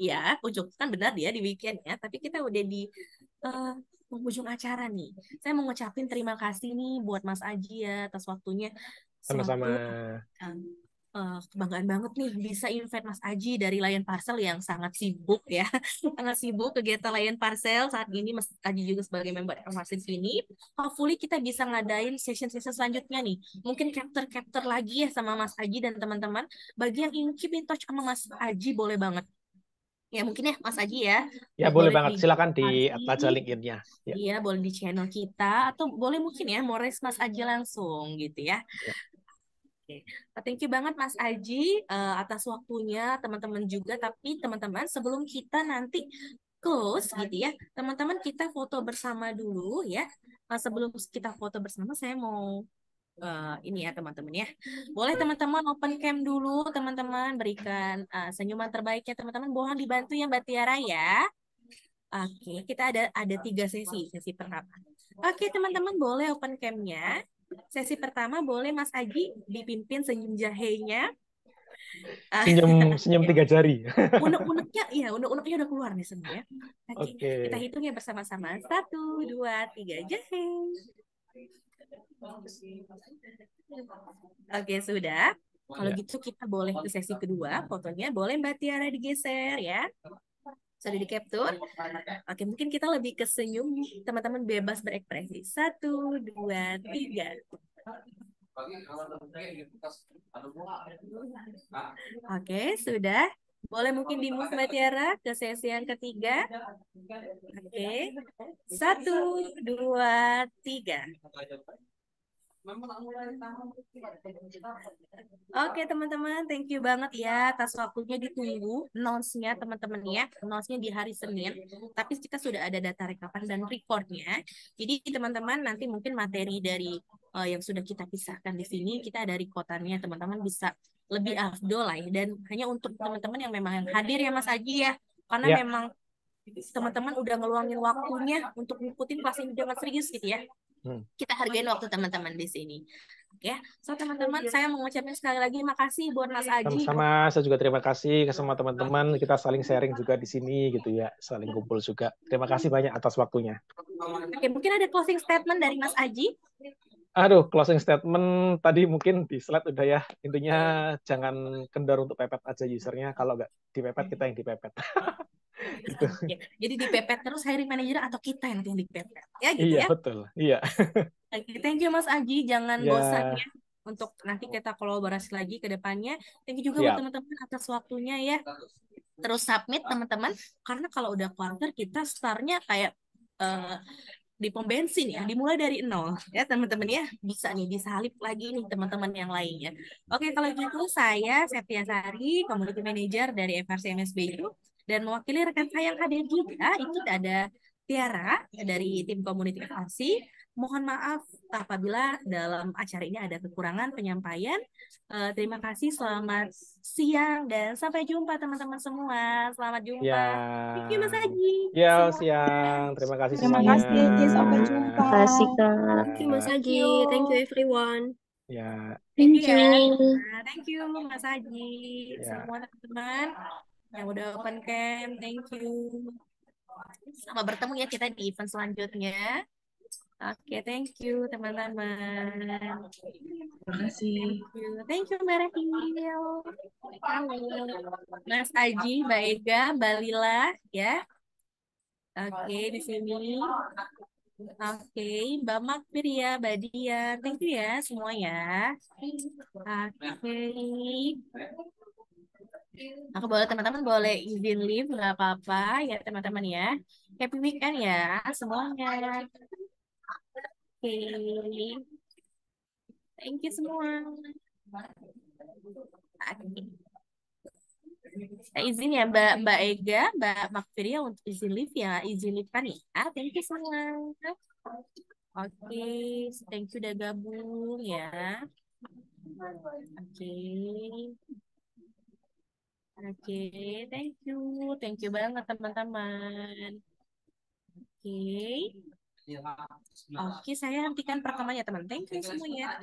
kan benar dia di weekend ya, tapi kita udah di eh, penghujung acara nih. Saya mau ngucapin terima kasih nih buat Mas Aji ya atas waktunya. Sama-sama. Suatu kebanggaan banget nih bisa invite Mas Aji dari Lion Parcel yang sangat sibuk ya, sangat sibuk kegiatan Lion Parcel saat ini. Mas Aji juga sebagai member evaluasi di sini. Hopefully kita bisa ngadain session-session selanjutnya nih. Mungkin capture-capture lagi ya sama Mas Aji dan teman-teman. Bagi yang ingin keep in touch sama Mas Aji boleh banget. Ya mungkin ya Mas Aji ya, Ya, boleh boleh banget. di Silakan di add aja Aji, LinkedIn-nya. Ya, iya boleh di channel kita atau boleh mungkin ya mau raise Mas Aji langsung gitu ya. ya. Oke. Thank you banget Mas Aji atas waktunya teman-teman juga. Tapi teman-teman sebelum kita nanti close gitu ya, teman-teman kita foto bersama dulu ya. Sebelum kita foto bersama saya mau ini ya teman-teman ya. Boleh teman-teman open cam dulu teman-teman, berikan senyuman terbaiknya teman-teman. Mohon dibantu ya Mbak Tiara ya. Oke, kita ada 3 sesi pertama. Oke teman-teman boleh open cam-nya. Sesi pertama boleh Mas Aji dipimpin senyum jahenya. Senyum 3 jari. Unek-uneknya, iya unek-uneknya udah keluar nih semua ya. Oke, Oke. kita hitung ya bersama-sama. 1, 2, 3, jahe. Oke, sudah. Kalau Ya. gitu kita boleh ke sesi kedua. Fotonya boleh Mbak Tiara digeser ya. Sudah di capture. Oke, mungkin kita lebih ke senyum. Teman-teman bebas berekspresi. 1, 2, 3. Oke, sudah. Boleh mungkin di move Mbak Tiara ke sesi yang ketiga. Oke. 1, 2, 3. Oke teman-teman, thank you banget ya atas waktunya. Ditunggu announce-nya teman-teman ya. Announce-nya di hari Senin. Tapi kita sudah ada data rekapan dan recordnya. Jadi teman-teman nanti mungkin materi dari yang sudah kita pisahkan di sini, kita ada recordannya. Teman-teman bisa lebih afdol lah ya. Dan hanya untuk teman-teman yang memang hadir ya Mas Aji ya. Karena Ya. memang teman-teman udah ngeluangin waktunya untuk ngikutin kelas ini dengan serius gitu ya. Kita hargain waktu teman-teman di sini. Oke, so teman-teman, saya mengucapkan sekali lagi makasih buat Mas Aji. Sama-sama, saya juga terima kasih ke semua teman-teman. Kita saling sharing juga di sini gitu ya, saling kumpul juga. Terima kasih banyak atas waktunya. Oke, mungkin ada closing statement dari Mas Aji. Aduh, closing statement tadi mungkin di slide udah ya. Intinya jangan kendor untuk pepet aja usernya. Kalau nggak dipepet, kita yang dipepet. Gitu. Oke, jadi dipepet terus hiring manager atau kita yang dipepet. Ya gitu Iya, ya. betul. Iya. Oke, thank you Mas Aji. Jangan Ya, bosan ya untuk nanti kita kolaborasi lagi ke depannya. Thank you juga buat siap. teman-teman atas waktunya ya. Terus submit teman-teman. Karena kalau udah quarter kita startnya kayak di pom bensin ya, dimulai dari nol ya teman-teman ya, bisa nih disalip lagi nih teman-teman yang lainnya. Oke, kalau gitu saya Septia Sari, Community Manager dari FRC MSB itu, dan mewakili rekan saya yang hadir juga, itu ada Tiara dari tim Community FRC. Mohon maaf apabila dalam acara ini ada kekurangan penyampaian. Terima kasih, selamat siang, dan sampai jumpa teman-teman semua. Selamat jumpa. Ya. Thank you Mas Haji. Ya, Semua. siang. Terima kasih Terima semuanya. kasih, sampai jumpa. Terima kasih, Kak. Ya. Thank you, Mas Aji. Thank you, everyone. Ya. Thank you Thank ya. you. Thank you Mas Haji. Ya. Semua teman-teman yang udah open cam, thank you. Sampai bertemu ya kita di event selanjutnya. Oke, thank you teman-teman. Terima kasih. Thank you Mbak Rahil. Halo. Mas Aji, Mbak Ega, Mbak Lila ya. Oke, di sini. Oke, Mbak Makfir ya, Mbak Dia. Thank you ya semua ya. Oke. Aku boleh teman-teman boleh izin leave nggak apa-apa ya teman-teman ya. Happy weekend ya semuanya. Oke. Thank you semua. Oke. Izin ya Mbak Ega, Mbak Makfiria untuk izin live ya, izin live kan ya. Thank you semua. Oke, thank you udah gabung ya. Oke. Oke, thank you banget teman-teman. Oke. Oke, saya hentikan perekamannya teman. Thank you semuanya.